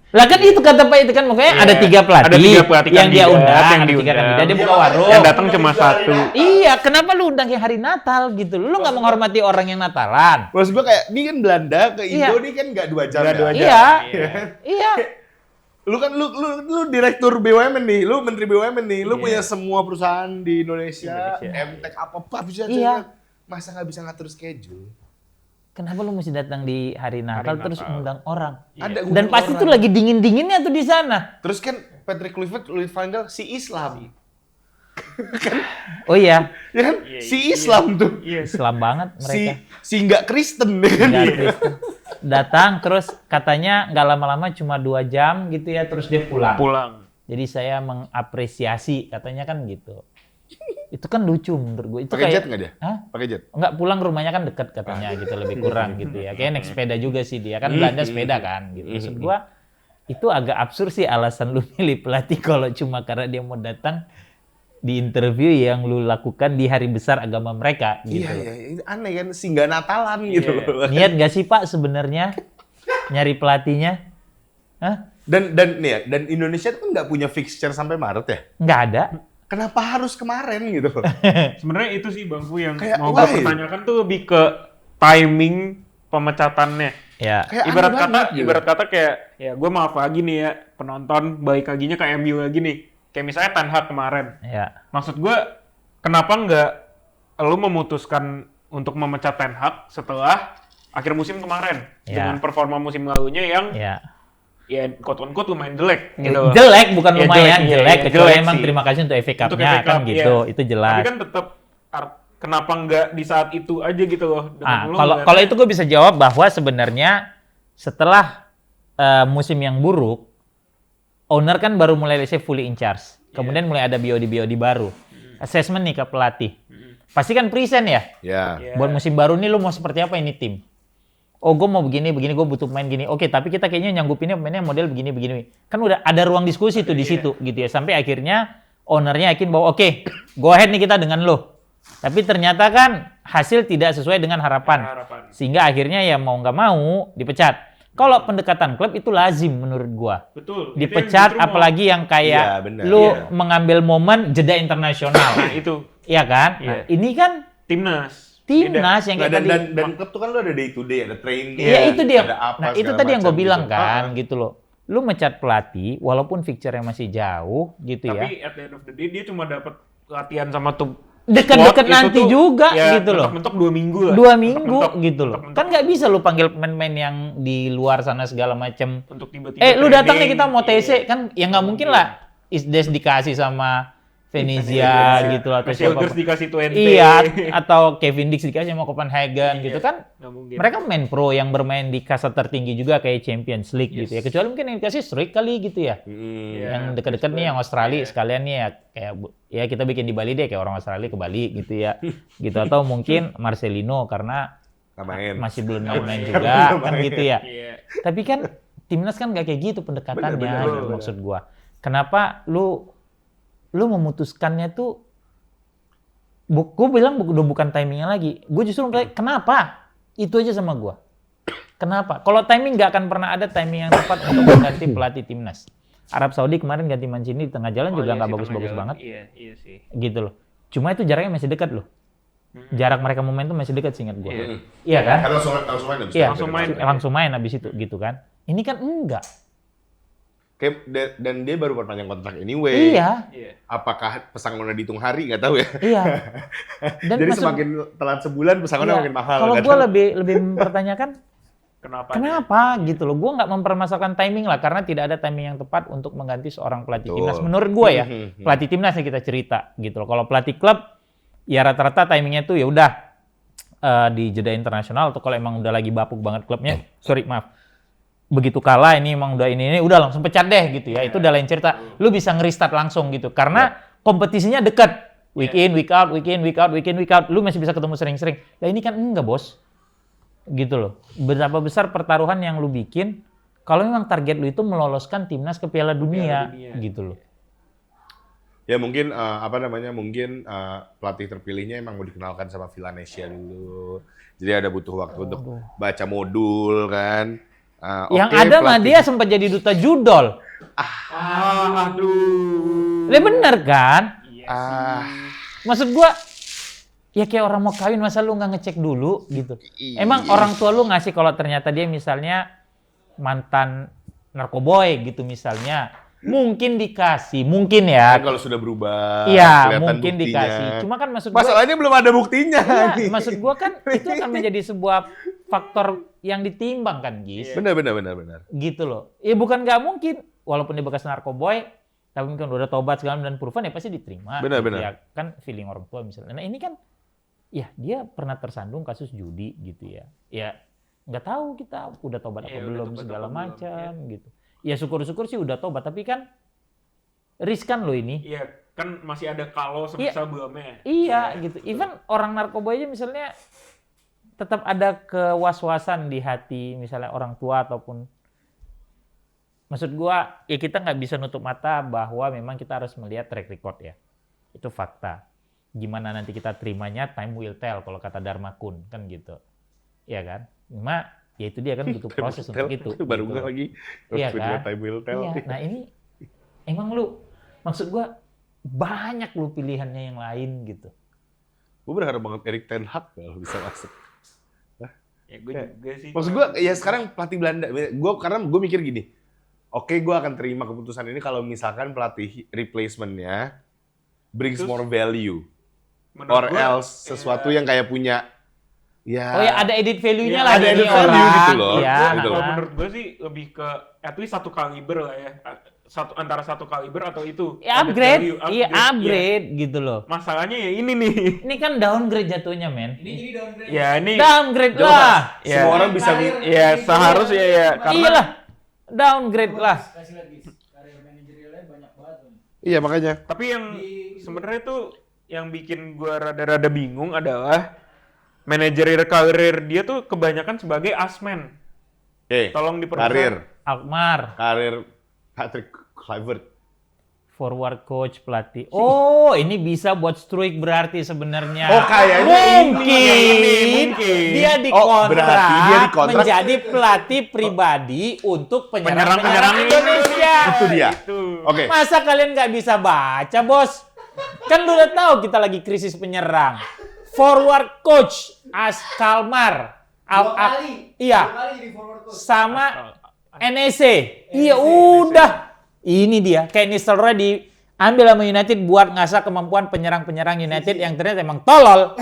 Lah kan itu kata Pak itu kan makanya Iya. ada 3 pelatih, Ada 3 pelatih yang dia kandidat, undang, yang ada 3 diundang. kandidat, dia buka Iya, warung. Yang datang cuma satu. Iya, kenapa lu undang yang hari Natal gitu? Lu nggak menghormati orang yang Natalan? Maksud gua kayak, ini kan Belanda ke Indo Iya. nih kan nggak 2 jam Nggak ya? 2 jam. Iya. Iya. Iya. Lu kan lu direktur BUMN nih, lu menteri BUMN nih, lu punya semua perusahaan di Indonesia, MTech apa bisa Iya. Masa nggak bisa ngatur schedule? Kenapa lu mesti datang di hari Natal terus Natal. undang orang? Ada Dan undang pasti orang. tuh lagi dingin-dinginnya tuh di sana. Terus kan Patrick Kluivert, Louis van Gaal, si Islam. Oh iya, Ya kan? Iya, Si iya. Islam tuh. Iya. Islam banget mereka. Si nggak Kristen ya kan? Nggak Kristen. Datang terus katanya nggak lama-lama cuma 2 jam gitu ya, terus dia pulang. Jadi saya mengapresiasi katanya kan gitu. Itu kan lucu menurut gue. Itu Pakai jet kayak nggak dia? Hah? Pakai jet? Enggak, pulang rumahnya kan dekat katanya gitu, lebih kurang gitu ya. Kayak naik sepeda juga sih dia, kan Belanda sepeda kan gitu. Maksud gua itu agak absurd sih alasan lu milih pelatih kalau cuma karena dia mau datang di interview yang lu lakukan di hari besar agama mereka gitu. Iya, ini aneh kan, singgah Natalan gitu loh. Niat gak sih Pak sebenarnya nyari pelatihnya? Hah? Dan nih ya, dan Indonesia tuh kan nggak punya fixture sampai Maret ya? Nggak ada. Kenapa harus kemarin gitu? Sebenarnya itu sih Bang Fu yang Kayak mau why? gue pertanyakan tuh lebih ke timing pemecatannya. Ya. Kayak Ibarat aneh kata, banget gitu. ibarat kata kayak ya gue maaf lagi nih ya penonton balik laginya ke MU lagi nih. Kayak misalnya Ten Hag kemarin. Ya. Maksud gue kenapa nggak lu memutuskan untuk memecat Ten Hag setelah akhir musim kemarin Ya. dengan performa musim lalunya yang Ya. ya quote-unquote lumayan jelek gitu. Jelek bukan Ya, lumayan, jelek, jelek. iya, Kecuali jelek emang sih. terima kasih untuk FA Untuk Cup-nya FA kan Cup, gitu. iya. Itu jelas. Tapi kan tetap kenapa nggak di saat itu aja gitu loh? Dengan lu ngeliat- Kalau itu gue bisa jawab bahwa sebenarnya setelah musim yang buruk, owner kan baru mulai let's say fully in charge. Kemudian mulai ada BOD baru. Assessment nih ke pelatih. Pasti kan present ya. Ya. Iya. Buat musim baru nih lu mau seperti apa ini tim? Oh gue mau begini, gue butuh pemain gini. Oke, tapi kita kayaknya nyanggupinnya pemainnya model begini. Kan udah ada ruang diskusi tuh di situ gitu ya. Sampai akhirnya ownernya yakin bahwa oke, go ahead nih kita dengan lo. Tapi ternyata kan hasil tidak sesuai dengan harapan. Sehingga akhirnya ya mau nggak mau dipecat. Kalau pendekatan klub itu lazim menurut gua. Betul. Dipecat apalagi yang kayak Iya, benar, lu iya. mengambil momen jeda internasional. Nah, itu Iya kan? Iya. Nah, ini kan timnas. timnas yang Nggak, kayak tadi. dan klub tuh kan lu ada day to day, ada training. Iya itu dia. Ada apa, Nah itu segala tadi yang gue macam bilang gitu. kan gitu loh. Lu mecat pelatih walaupun fixture-nya masih jauh gitu ya. Tapi at the end of the day dia cuma dapat latihan sama tuh dekat-dekat squad nanti itu tuh, juga ya, gitu loh. Mentok-mentok 2 minggu lah. 2 minggu Mentok-mentok, gitu loh. mentok-mentok. Kan nggak bisa lu panggil pemain-pemain yang di luar sana segala macam. Untuk tiba-tiba Lu datang nih training, kita mau TC iya. kan ya nggak mungkin lah. Isdes dikasih sama Venezia gitu atau Messi siapa. Elders dikasih 20. Iya, atau Kevin Dix dikasih sama Copenhagen gitu kan. Nggak mungkin. Mereka main pro yang bermain di kasta tertinggi juga kayak Champions League gitu ya. Yes. Kecuali mungkin yang dikasih Struik kali gitu ya. Iya, Yang dekat-dekat nih yang Australia sekalian nih ya kayak ya kita bikin di Bali deh kayak orang Australia ke Bali gitu ya. Gitu atau mungkin Marcelino karena masih belum main-main juga kan gitu ya. Iya. Tapi kan timnas kan gak kayak gitu pendekatannya Bener, gitu maksud gua. Kenapa lu memutuskannya tuh gue bilang udah bukan timingnya lagi. Gue justru bilang, kenapa? Itu aja sama gue. Kenapa? Kalau timing nggak akan pernah ada timing yang tepat untuk mengganti pelatih timnas. Arab Saudi kemarin ganti Mancini di tengah jalan juga nggak bagus-bagus banget. Iya sih. Gitu loh. Cuma itu jaraknya masih dekat loh. Jarak mereka momentum masih dekat seingat gue. Iya kan? Kan langsung main abis Iya, itu. langsung main abis itu gitu kan. Ini kan enggak. Dan dia baru perpanjang kontrak anyway. Iya. Apakah pesangonnya dihitung hari? Nggak tahu ya. Iya. Dan Jadi maksud- semakin telat sebulan pesangonnya iya, makin mahal. kalau kan? gue lebih mempertanyakan Kenapa? gitu loh. Gue nggak mempermasalahkan timing lah karena tidak ada timing yang tepat untuk mengganti seorang pelatih Betul. timnas. Menurut gue ya, pelatih timnas yang kita cerita gitu loh. Kalau pelatih klub ya rata-rata timingnya tuh ya udah di jeda internasional atau kalau emang udah lagi bapuk banget klubnya, begitu kalah ini emang udah ini udah langsung pecat deh gitu ya. Itu udah lain cerita. Lu bisa nge-restart langsung gitu karena kompetisinya dekat. Week in, week out, week in, week out, week in, week out. Lu masih bisa ketemu sering-sering. Nah ini kan enggak, Bos. Gitu loh. Berapa besar pertaruhan yang lu bikin kalau memang target lu itu meloloskan timnas ke Piala Dunia. Gitu loh. Ya mungkin mungkin pelatih terpilihnya emang mau dikenalkan sama Villanesia dulu. Jadi ada butuh waktu untuk baca modul kan. Yang Oke, ada mah pelatih- dia sempat jadi duta judol. Aduh. Bener kan? Ah, Maksud gua ya kayak orang mau kawin masa lu nggak ngecek dulu gitu. Emang orang tua lu ngasih kalau ternyata dia misalnya mantan narkoboy gitu misalnya. Mungkin dikasih, mungkin ya. kan kalau sudah berubah, Iya, kelihatan mungkin buktinya. dikasih. Cuma kan maksud gua Masalahnya belum ada buktinya. iya, maksud gua kan itu akan menjadi sebuah faktor yang ditimbang kan, Gis. Benar. Gitu loh. Ya bukan nggak mungkin walaupun dia bekas narkoboy tapi mungkin udah tobat segala dan proven ya pasti diterima. Benar. Gitu ya. Kan feeling orang tua misalnya. Nah, ini kan ya dia pernah tersandung kasus judi gitu ya. Ya nggak tahu kita udah tobat apa Iya, udah belum tobat segala apa belum, macam gitu. Ya syukur-syukur sih udah tobat tapi kan riskan loh ini. Iya, kan masih ada kalau sebesar belumnya. Iya gitu. Even orang narkoba aja misalnya tetap ada kewas-wasan di hati misalnya orang tua ataupun maksud gua ya kita nggak bisa nutup mata bahwa memang kita harus melihat track record ya. Itu fakta. Gimana nanti kita terimanya time will tell kalau kata Dharma Kun kan gitu. Iya kan? Cuma ya itu dia kan butuh proses untuk itu. Baru gitu. nggak lagi. Iya Terus kan? time will tell. Iya. Nah ini emang lu maksud gua banyak lu pilihannya yang lain gitu. Gue berharap banget Erik ten Hag kalau bisa masuk. Ya gue juga sih. Maksud gue ya sekarang pelatih Belanda. Karena gue mikir gini. Oke, gue akan terima keputusan ini kalau misalkan pelatih replacement-nya brings Terus, more value. menurut Or gua, else sesuatu yang kayak punya ya. Oh ya ada edit value-nya Iya, lah ada ini added value orang. gitu loh. Iya, Gitu Kalau loh. menurut gue sih lebih ke at least satu kaliber lah ya. Antara satu kaliber atau itu. Ya, added upgrade. value, Iya, upgrade gitu loh. Masalahnya ya ini nih. Ini kan downgrade jatuhnya, men. Ini jadi downgrade. Ya ini. Downgrade Jelas. lah. Ya. Semua orang bisa Ya seharusnya ya. Karena Iyalah. Downgrade lah. Kasih lihat guys, karir manajerialnya banyak banget. Bang. Iya makanya. Tapi yang sebenarnya tuh yang bikin gue rada-rada bingung adalah manajerial karir dia tuh kebanyakan sebagai asmen. Tolong diperhatikan. Alkmaar, Patrick Kluivert. forward coach, pelatih. Oh, ini bisa buat Struik berarti sebenarnya. Oh, kayaknya mungkin dia dikontrak, berarti dia dikontrak. menjadi pelatih pribadi untuk penyerang Penyerang Indonesia. Itu dia. Itu. Oke. Masa kalian nggak bisa baca, Bos? Kan lu udah tahu kita lagi krisis penyerang. Forward coach Kalmar. Dua kali. Iya. Dua kali jadi forward coach. Sama NEC. Iya, udah. Ini dia. Kayak Nistelrooy di ambil sama United buat ngasah kemampuan penyerang-penyerang United yang ternyata emang tolol.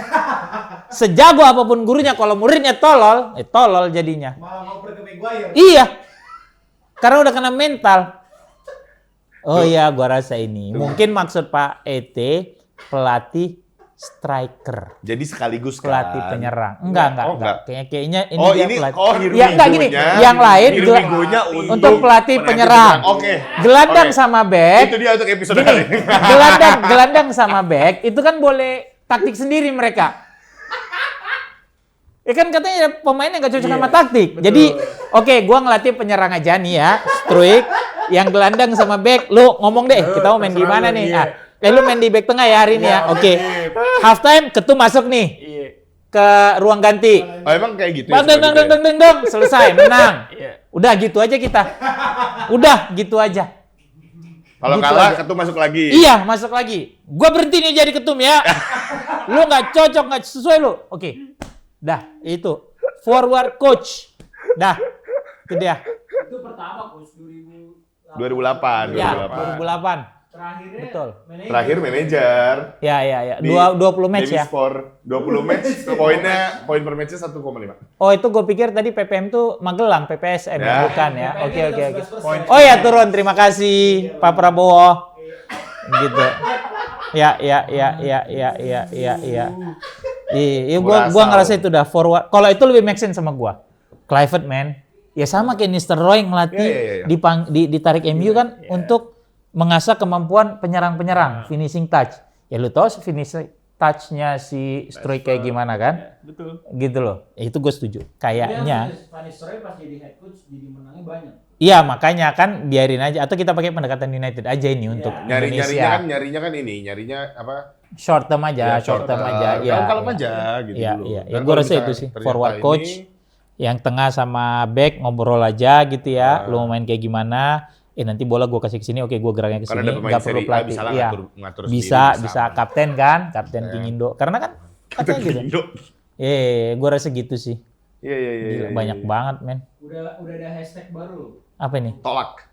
Sejago apapun gurunya, kalau muridnya tolol, tolol jadinya. Malah mau pergi ke Maguire. Iya, karena udah kena mental. Oh iya, gua rasa ini. Mungkin maksud Pak ET, pelatih striker. Jadi sekaligus kan. Pelatih penyerang. Enggak. Kayaknya ini dia ini pelatih. Hirvigonya. Ya, enggak gini. Yang lain Hirvigonya untuk pelatih penyerang. Oke. Gelandang Oke. sama back. Itu dia untuk episode Gini, kali ini. gelandang sama back itu kan boleh taktik sendiri mereka. Ya kan katanya pemain yang gak cocok sama taktik. Jadi, oke, gua ngelatih penyerang aja nih ya, Struik. Yang gelandang sama back, lu ngomong deh, kita mau main gimana nih? Lu main di back tengah ya hari ini ya. Oke. Half time, Ketum masuk nih ke ruang ganti. Oh, emang kayak gitu Dang, selesai, menang. Udah gitu aja kita. Udah gitu aja. Kalau Gitu kalah, aja. Ketum masuk lagi. Iya, masuk lagi. Gua berhenti nih jadi ketum ya. Lu nggak cocok, nggak sesuai lu. Oke. Dah, itu. Forward coach. Dah. Itu dia. Itu pertama coach 2008. 2008. Ya, 2008. 2008. Terakhirnya Betul. manajer. Terakhir manajer. Ya. Di 20 match Davis ya. Sport. 20 match, poin per matchnya 1,5. Oh, itu gue pikir tadi PPM tuh Magelang, PPSM Ya. bukan ya. Oke. 11%. Oh ya, turun. Terima kasih Pak Prabowo. Gitu. Ya. Iya, gua ngerasa itu udah forward. Kalau itu lebih make sense sama gua. Clivert, man. Ya sama kayak Nistelrooy ngelatih Iya. ditarik MU kan untuk mengasah kemampuan penyerang-penyerang, finishing touch. Ya lu tahu finishing touch-nya si Struik kayak gimana kan? Betul. Gitu loh. Ya, itu gue setuju. Kayaknya. Van Nistelrooy pas jadi head coach jadi menangnya banyak. Iya, makanya kan biarin aja atau kita pakai pendekatan United aja ini untuk Indonesia. Nyarinya kan ini, nyarinya apa? Short term aja, short term aja. Iya. Kalau aja gitu Iya, dulu. iya. Dan Ya, gue kalau rasa misalnya itu sih. ternyata Forward ini- coach, yang tengah sama back ngobrol aja gitu ya. Lu mau main kayak gimana? Nanti bola gue kasih ke sini, oke gue geraknya ke Karena sini. ada pemain Nggak perlu Serie A, pelatih. bisa lah Iya. ngatur Bisa sendiri, kapten kan, kapten King Indo. Karena kan katanya gitu. Indo. Gue rasa gitu sih. Iya. Gila, banyak banget, men. Udah ada hashtag baru. Apa ini? Tolak.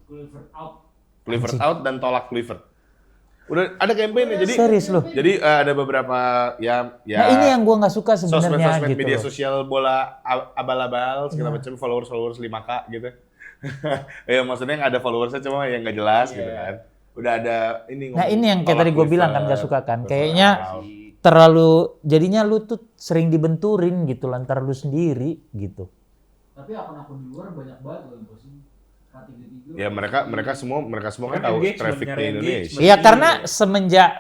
Clivert out. Clivert out dan tolak Clivert. Udah ada campaign ya. Jadi Serius lu? Jadi ada beberapa ya Nah ini yang gue nggak suka sebenarnya sosmed gitu. media loh. sosial bola abal-abal segala macam followers 5K gitu. Ya maksudnya yang ada followersnya cuma yang nggak jelas gitu kan. Udah ada ini. Nah ini yang kayak tadi gue bilang kan nggak suka kan. Kayaknya out. terlalu jadinya lu tuh sering dibenturin gitu lantar lu sendiri gitu. Tapi akun-akun di luar banyak banget loh yang posting. K33. Ya mereka semua kan Kan tahu engagement, traffic nyari di Indonesia. engagement. Iya karena semenjak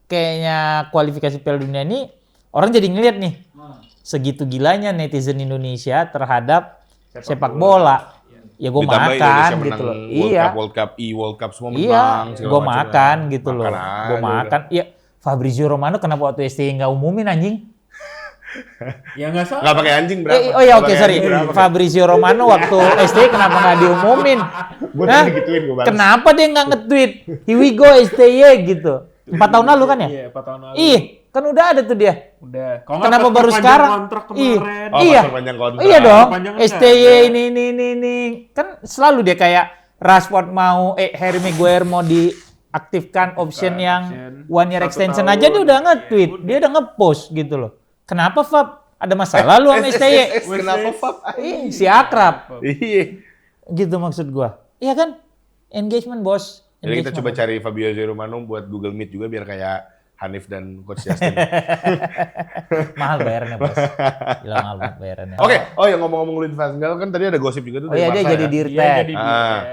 kayaknya kualifikasi Piala Dunia ini orang jadi ngeliat nih Nah, segitu gilanya netizen Indonesia terhadap sepak bola. Ya gue Ditambah makan Indonesia gitu menang loh. World Cup, World Cup semua menang. Iya, segala gue macam makan kan. gitu loh. Makan Gue aja makan. Iya, Fabrizio Romano kenapa waktu STY nggak umumin anjing? Ya nggak salah. Nggak pakai anjing berapa? Oh iya Nggak oke pakai sorry. anjing berapa? Fabrizio Romano waktu STY kenapa nggak diumumin? Gua Hah? tadi gituin gua balas. Kenapa dia nggak nge-tweet? Here we go STY gitu. 4 tahun lalu kan ya? Iya, 4 tahun lalu. Ih, kan udah ada tuh dia. Udah. Kalau nggak Kenapa pas baru perpanjang sekarang? kontrak Ih, kemarin. Oh, iya. pas perpanjang kontrak. Iya dong. Perpanjangan enggak? STY ini. Kan selalu dia kayak Rashford mau Harry Maguire mau diaktifkan option yang option. 1 year 1 extension tahun. aja dia udah nge-tweet. Ya, Dia udah nge-post gitu loh. Kenapa Fab? Ada masalah lu sama STY? Kenapa Fab? Ih, si akrab. Iya. Gitu maksud gua. Iya kan? Engagement bos. Jadi kita Engagement. coba cari Fabio Romano buat Google Meet juga biar kayak Hanif dan Coach Justin. Mahal bayarannya bos. Gila mahal banget bayarannya. Oke, oh ya ngomong-ngomong Louis van Gaal kan tadi ada gosip juga tuh Oh iya dia Barca jadi ya. dirtek. Iya, jadi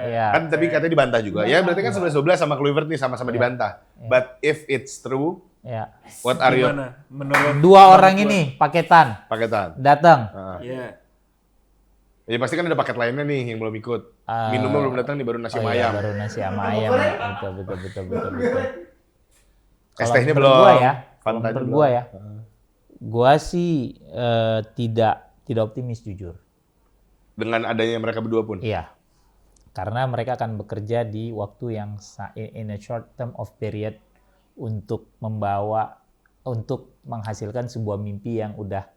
Iya. Kan tapi katanya dibantah juga. Ya berarti kan 11-12 sama Kluivert nih sama-sama dibantah. But if it's true, Ya. what are your Gimana? Menurut Dua orang ini paketan paketan? datang. Iya. Ya pasti kan ada paket lainnya nih yang belum ikut. Ah. Minumnya belum datang nih baru nasi Oh sama iya, ayam. baru nasi sama ayam. Betul. Es Kalau tehnya menurut belum. gua ya, kalau Fantanya menurut belum. gua ya, gua sih tidak optimis jujur. Dengan adanya mereka berdua pun. Iya, karena mereka akan bekerja di waktu yang in a short term of period untuk menghasilkan sebuah mimpi yang udah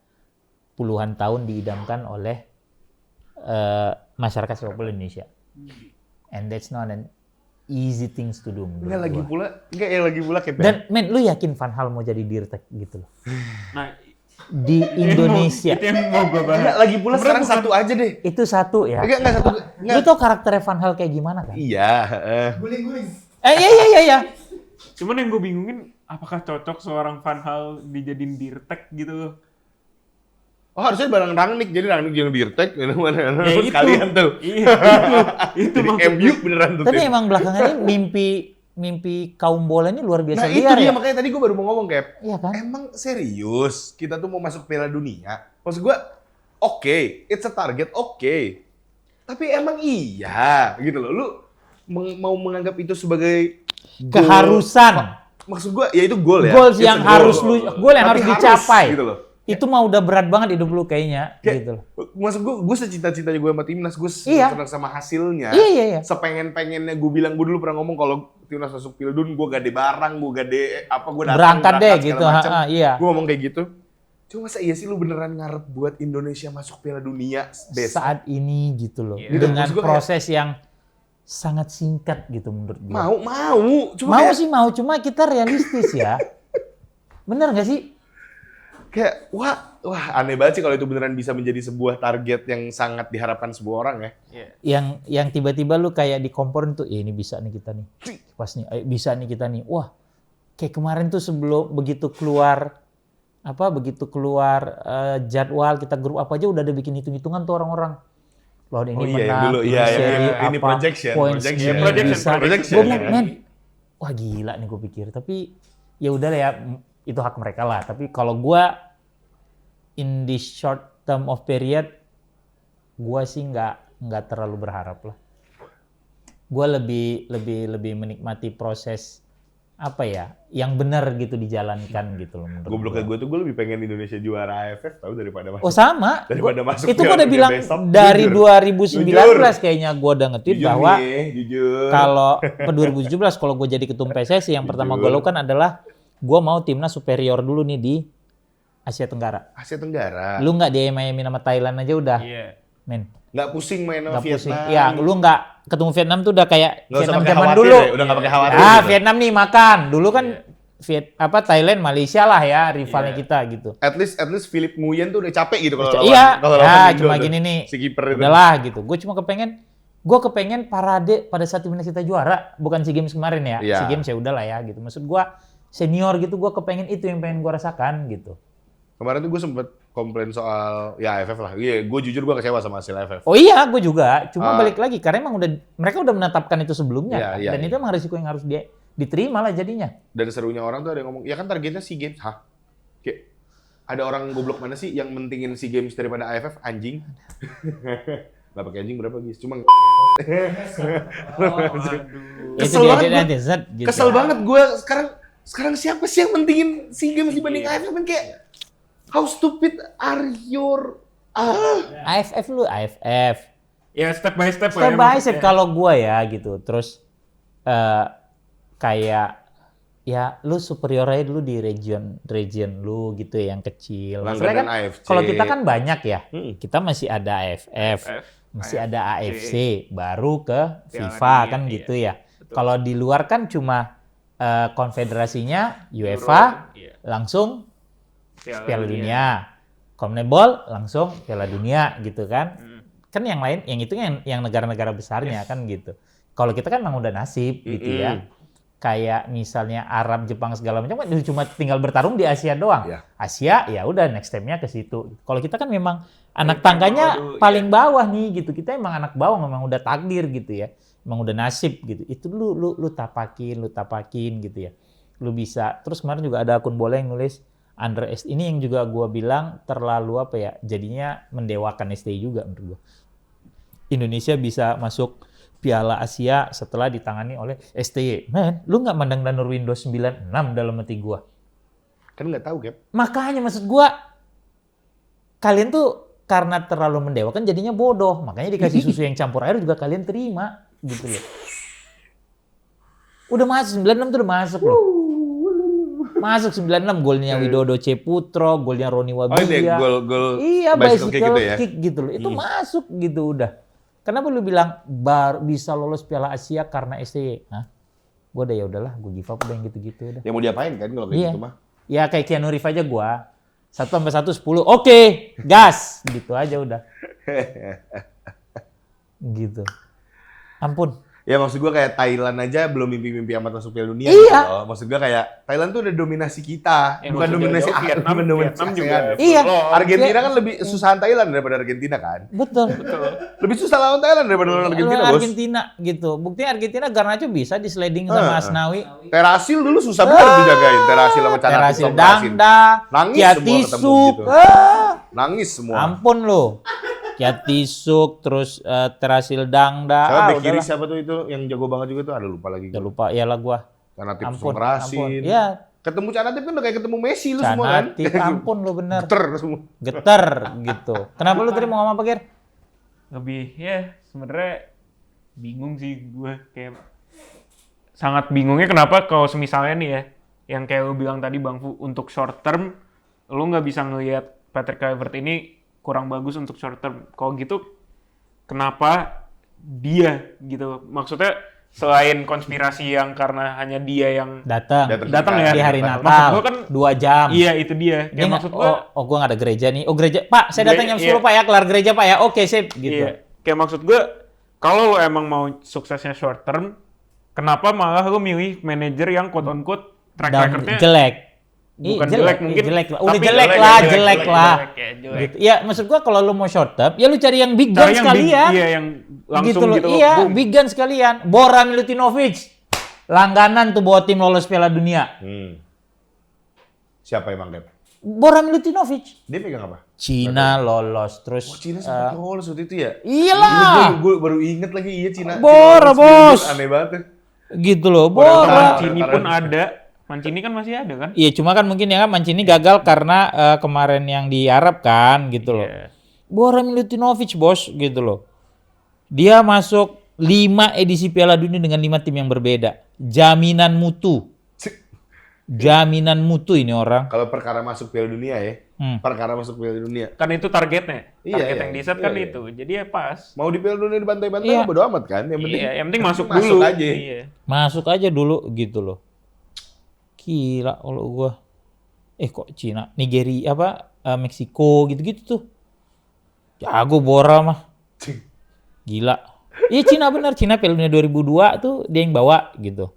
puluhan tahun diidamkan oleh masyarakat sepak bola Indonesia. And that's not an easy things to do. Enggak lagi pula kayak Dan men, lu yakin Van Hal mau jadi Dirtek gitu loh? Nah, Di Indonesia. itu yang mau gue bahas. Enggak lagi pula sekarang satu aja deh. Itu satu ya. Enggak satu. Lu tau karakternya Van Hal kayak gimana kan? Iya, Guling-guling. Iya. Cuman yang gue bingungin, apakah cocok seorang Van Hal dijadiin Dirtek gitu? Oh harusnya bareng Rangnick, jadi Rangnick jangan Dirtek, mana Ya itu. sekalian tuh. Iya, itu Jadi maksudnya. MU beneran tuh. Tapi tim. emang belakangan ini mimpi kaum bola ini luar biasa Nah itu liar dia ya. makanya tadi gue baru mau ngomong Cap. Iya kan? Emang serius kita tuh mau masuk Piala Dunia? Maksud gue, oke, it's a target, oke. Tapi emang iya gitu loh. Lu mau menganggap itu sebagai goal. Keharusan. Maksud gue ya itu gol ya. Goal It's yang a goal. harus gol yang Tapi harus dicapai. gitu loh. Itu mah udah berat banget hidup lu kayaknya Kayak, gitu loh. maksud gue secinta-cintanya gue sama timnas, gue Iya. senang sama hasilnya. Iya. Sepengen-pengennya gue bilang, gue dulu pernah ngomong kalau timnas masuk Pildun, gue gade barang, gue gade apa, gue datang Berangkat deh segala gitu, macam. iya. Gue ngomong kayak gitu. Cuma masa iya sih lu beneran ngarep buat Indonesia masuk Piala Dunia besok? Saat ini gitu loh. Gitu, Dengan maksud gua proses yang sangat singkat gitu menurut gue. Mau. Mau sih mau, cuma kita realistis ya. Bener gak sih? Kayak, wah aneh banget sih kalau itu beneran bisa menjadi sebuah target yang sangat diharapkan sebuah orang ya. Yang tiba-tiba lu kayak dikomporin tuh, ini bisa nih kita nih. Pas nih, bisa nih kita nih. Wah, kayak kemarin tuh sebelum begitu keluar jadwal kita grup apa aja udah ada bikin hitung-hitungan tuh orang-orang. Loh ini Oh iya, yang menang, dulu. Iya, seri ini apa, projection. points Projection. ini Projection, bisa. projection. Gue bilang, men, wah gila nih gue pikir. Tapi ya udah lah ya, itu hak mereka lah. Tapi kalau gue in this short term of period, gue sih nggak terlalu berharap lah. Gue lebih menikmati proses apa ya, yang benar gitu dijalankan gitu loh menurut Gobloknya gua. gue tuh gue lebih pengen Indonesia juara AFF tahu daripada masuk. Oh sama. Daripada masuk Itu gue Piala udah Dunia bilang besok, dari jujur. 2019 kayaknya gue udah nge-tweet Jujur bahwa jujur. kalau 2017 kalau gue jadi ketum PSSI yang pertama gue lakukan adalah gue mau timnas superior dulu nih di Asia Tenggara. Asia Tenggara. Lu nggak diemain sama Thailand aja udah, Iya. men. Nggak pusing main sama Nggak pusing. Vietnam. Iya, lu nggak ketemu Vietnam tuh udah kayak Nggak usah Vietnam pakai zaman khawatir dulu. ya, udah nggak pakai khawatir. Ah, gitu. Vietnam nih makan. Dulu kan Thailand, Malaysia lah ya rivalnya kita gitu. At least Philip Nguyen tuh udah capek gitu kalau Iya, kalau ya lawan Indo cuma tuh. gini nih. Si kiper itu. Udahlah gitu. Gue kepengen parade pada saat timnas kita juara, bukan SEA Games kemarin ya. Iya. SEA Games ya udahlah ya gitu. Maksud gue senior gitu, gue kepengen itu yang pengen gue rasakan gitu. Kemarin tuh gue sempet komplain soal ya AFF lah. Iya, gue jujur gue kecewa sama hasil AFF. Oh iya, gue juga. Cuma balik lagi karena emang mereka udah menetapkan itu sebelumnya Iya, kan? iya, Dan iya. itu emang risiko yang harus diterima lah jadinya. Dan serunya orang tuh ada yang ngomong, ya kan targetnya SEA Games. Hah? Kayak ada orang goblok mana sih yang mentingin SEA Games daripada AFF? Anjing. Gak pakai anjing berapa guys? Cuma Kesel banget gua. Gitu. kesel banget gue sekarang siapa sih yang mentingin SEA Games dibanding AFF? Kan kayak how stupid are your AFF. Ya step by step. Step by step kalau gue ya gitu. Terus kayak ya lu superior aja dulu di region lu gitu ya, yang kecil. Maksudnya kan Langganan AFC. kalau kita kan banyak ya. Hmm. Kita masih ada AFF, masih ada AFC, baru ke Piala FIFA Dunia, kan iya. gitu ya. Betul. Kalau di luar kan cuma konfederasinya UEFA Iya. langsung Piala Dunia. CONMEBOL langsung Piala Dunia gitu kan. Kan yang lain, yang itu yang negara-negara besarnya kan gitu. Kalau kita kan memang udah nasib gitu ya. Kayak misalnya Arab, Jepang segala macam kan cuma tinggal bertarung di Asia doang. Iya. Asia ya udah next step-nya ke situ. Kalau kita kan memang anak Paling tangganya bawah, paling bawah nih gitu. Kita emang anak bawah, memang udah takdir gitu ya. Emang udah nasib gitu. Itu lu tapakin gitu ya. Lu bisa. Terus kemarin juga ada akun bola yang nulis ini yang juga gua bilang terlalu apa ya? Jadinya mendewakan STI juga menurut gua. Indonesia bisa masuk Piala Asia setelah ditangani oleh STY. Men, lu nggak mandang Danur Windows 96 dalam hati gua. Kan nggak tahu, Cap. Makanya maksud gua, kalian tuh karena terlalu mendewakan jadinya bodoh. Makanya dikasih susu yang campur air juga kalian terima. Gitu loh. Udah masuk, 96 tuh udah masuk loh. Masuk 96, golnya Widodo Ceputro, golnya Roni Oh Wabiya. ini gol Iya, bicycle kick bicycle gitu ya. kick gitu loh. Itu masuk gitu udah. kenapa lu bilang bisa lolos Piala Asia karena STY? Hah? Gue udah ya udahlah, gue give up udah yang gitu-gitu udah. Ya mau diapain kan kalau kayak Iya. gitu mah? Ya kayak Keanu Reeves aja gue. 1+1 10. Oke, gas. Gitu aja udah. Gitu. Ampun. Ya maksud gua kayak Thailand aja belum mimpi-mimpi amat masuk Piala Dunia Iya. gitu loh. Maksud gua kayak Thailand tuh udah dominasi kita, Ya, bukan maksudnya dominasi jauh Vietnam, dominasi Vietnam juga. ASEAN. Iya. lolos. Argentina kan lebih susahan Thailand daripada Argentina kan? Betul. Lebih susah lawan Thailand daripada lawan Argentina, Bos. Argentina gitu. Buktinya Argentina Garnacho bisa di sliding sama Asnawi. Terasil dulu susah banget dijagain. Terasil sama Canati. Terasil Dangda, Nangis Kiati semua ketemu Suk. gitu. Nangis semua. Ampun lo. Kiati Suk, terus Terasil Dangda. Siapa bek kiri Udahlah. siapa tuh itu yang jago banget juga tuh? Ada lupa lagi. Udah lupa, iyalah gua. Canatip Ampun, Rasin. ampun. Iya, Ketemu Canatip kan udah kayak ketemu Messi lu semua kan? Canatip, ampun lo bener. Geter semua. Geter gitu. Kenapa lu tadi mau ngomong apa, Ger? Lebih ya sebenarnya bingung sih gue, kayak sangat bingungnya kenapa kalau semisalnya nih ya, yang kayak lu bilang tadi Bang Fu, untuk short term lu nggak bisa ngelihat Patrick Kluivert ini kurang bagus untuk short term. Kalau gitu kenapa dia gitu? Maksudnya selain konspirasi yang karena hanya dia yang Datang Datang ya? di hari Maksud Natal. gua kan 2 jam. iya itu dia. Dia Kayak nggak- maksud gua gua nggak ada gereja nih. Oh gereja, Pak, saya datang jam 10 Iya. Pak ya, kelar gereja Pak ya. Oke, sip gitu. Iya, kayak maksud gue, kalau lo emang mau suksesnya short term, kenapa malah lo milih manajer yang quote on quote track Dan recordnya jelek. bukan Ih, jelek mungkin, jelek lah. Udah tapi jelek jelek, lah, jelek, jelek jelek, lah. jelek, ya, jelek. Gitu. Ya, maksud gua kalau lu mau short term, ya lu cari yang big Cari gun yang sekalian. iya yang langsung loh. gitu, Iya, boom. big gun sekalian. Bora Milutinovic. Langganan tuh bawa tim lolos Piala Dunia. Siapa emang Dep? Bora Milutinovic. Dia pegang apa? Cina lolos terus. Oh, Cina sempat lolos waktu itu ya? Iyalah. Gue baru inget lagi iya Cina. Bora, Cina lolos, Bos. Aneh banget tuh. Gitu loh, Bora. Bora. Mancini pun ada, Mancini kan masih ada kan? Iya, cuma kan mungkin ya kan Mancini gagal karena kemarin yang di Arab kan gitu loh. Iya. Bora Milutinovic bos gitu loh. Dia masuk 5 edisi Piala Dunia dengan 5 tim yang berbeda. Jaminan mutu. Jaminan mutu ini orang. Kalau perkara masuk Piala Dunia ya, Hmm. perkara masuk Piala Dunia. Kan itu targetnya, Iya, target iya, yang di set iya, kan iya. itu, jadi ya pas. Mau di Piala Dunia dibantai-bantai Iya. bodo amat kan? Yang penting, Iya, yang penting masuk masuk dulu. aja. Iya. Masuk aja dulu gitu loh. Gila kalau gua. Kok Cina, Nigeria apa Meksiko gitu-gitu tuh. Jago Bora mah. Gila. Iya Cina benar, Cina Piala Dunia 2002 tuh dia yang bawa gitu.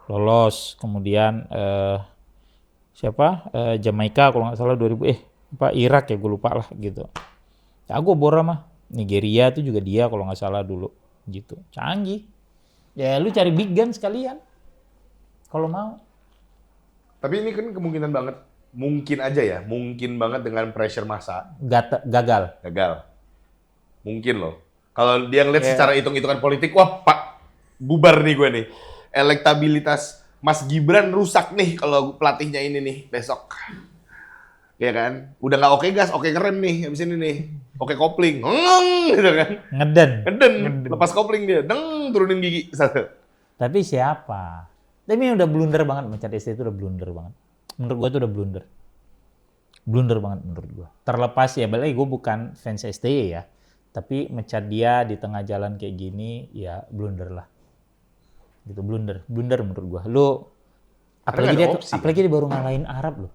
Lolos, kemudian siapa? Jamaika kalau nggak salah 2000 Irak ya gue lupa lah gitu. Jago Bora mah. Nigeria tuh juga dia kalau nggak salah dulu gitu. Canggih. Ya lu cari big gun sekalian. Kalau mau. Tapi ini kan kemungkinan banget, mungkin aja ya, mungkin banget dengan pressure massa Gagal. gagal. Mungkin loh. Kalau dia ngeliat secara hitung-hitungan politik, wah Pak, bubar nih gue nih. Elektabilitas Mas Gibran rusak nih kalau pelatihnya ini nih besok. Ya kan? Udah nggak oke gas, oke ngerem nih abis ini nih. Oke kopling, gitu kan? Ngeden. Ngeden, lepas kopling dia, deng, turunin gigi. Satu. Tapi siapa? Tapi ini udah blunder banget, mencari STY itu udah blunder banget. Menurut gua itu udah blunder. Blunder banget menurut gua. Terlepas ya, balik gua bukan fans STY ya. Tapi mecat dia di tengah jalan kayak gini, ya blunder lah. Gitu, blunder. Blunder menurut gua. Lu, apalagi nggak dia, ada opsi, apalagi dia baru ngalahin Arab loh.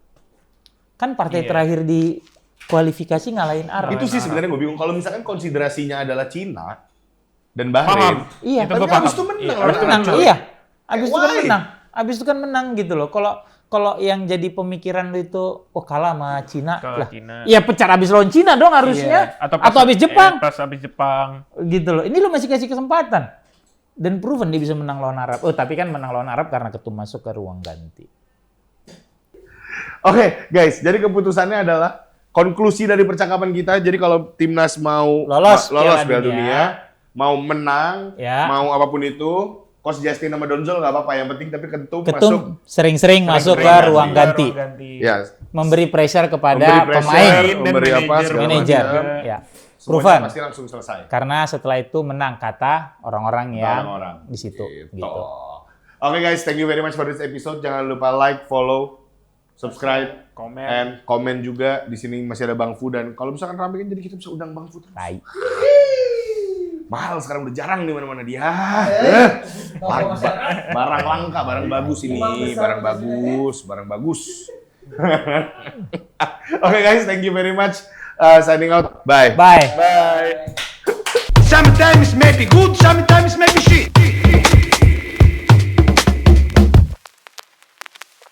Kan partai Iya. terakhir di kualifikasi ngalahin Arab. Itu sih sebenarnya gue bingung. Kalau misalkan konsiderasinya adalah Cina dan Paham. Bahrain, Iya. Itu tapi gua paham. abis itu menang. Iya, lawan abis itu Arab, Menang, coy. iya. Abis itu kan Why? menang. Abis itu kan menang gitu loh. Kalau yang jadi pemikiran lu itu, oh kalah sama Cina Kalau lah. Cina. Iya pecar abis lawan Cina dong harusnya. Iya. Atau abis Jepang. Pas abis Jepang. Gitu loh. Ini lu masih kasih kesempatan. Dan proven dia bisa menang lawan Arab. Oh tapi kan menang lawan Arab karena Ketum masuk ke ruang ganti. Oke, guys. Jadi keputusannya adalah konklusi dari percakapan kita. Jadi kalau timnas mau Lolos Piala Piala Dunia, Dunia, mau menang, Ya. mau apapun itu, Coach Justin sama Donzol nggak apa-apa. Yang penting tapi Ketum masuk. Ketum sering-sering masuk ke Sering ruang ganti. Ya, Memberi pressure kepada memberi pressure, pemain. memberi apa, manajer, segala Manajer. macam. Ya. Semuanya Proven. pasti langsung selesai. Karena setelah itu menang kata orang-orang yang Orang-orang. di situ. Gitu. Oke guys, thank you very much for this episode. Jangan lupa like, follow, subscribe, Komen. and komen juga. Di sini masih ada Bang Fu dan kalau misalkan rame kan jadi kita bisa undang Bang Fu terus. Tai. mahal sekarang udah jarang di mana-mana dia. Barang langka, barang bagus ini, barang bagus. Oke guys, thank you very much. Signing out. Bye. Bye. Bye. Sometimes maybe good, sometimes maybe shit.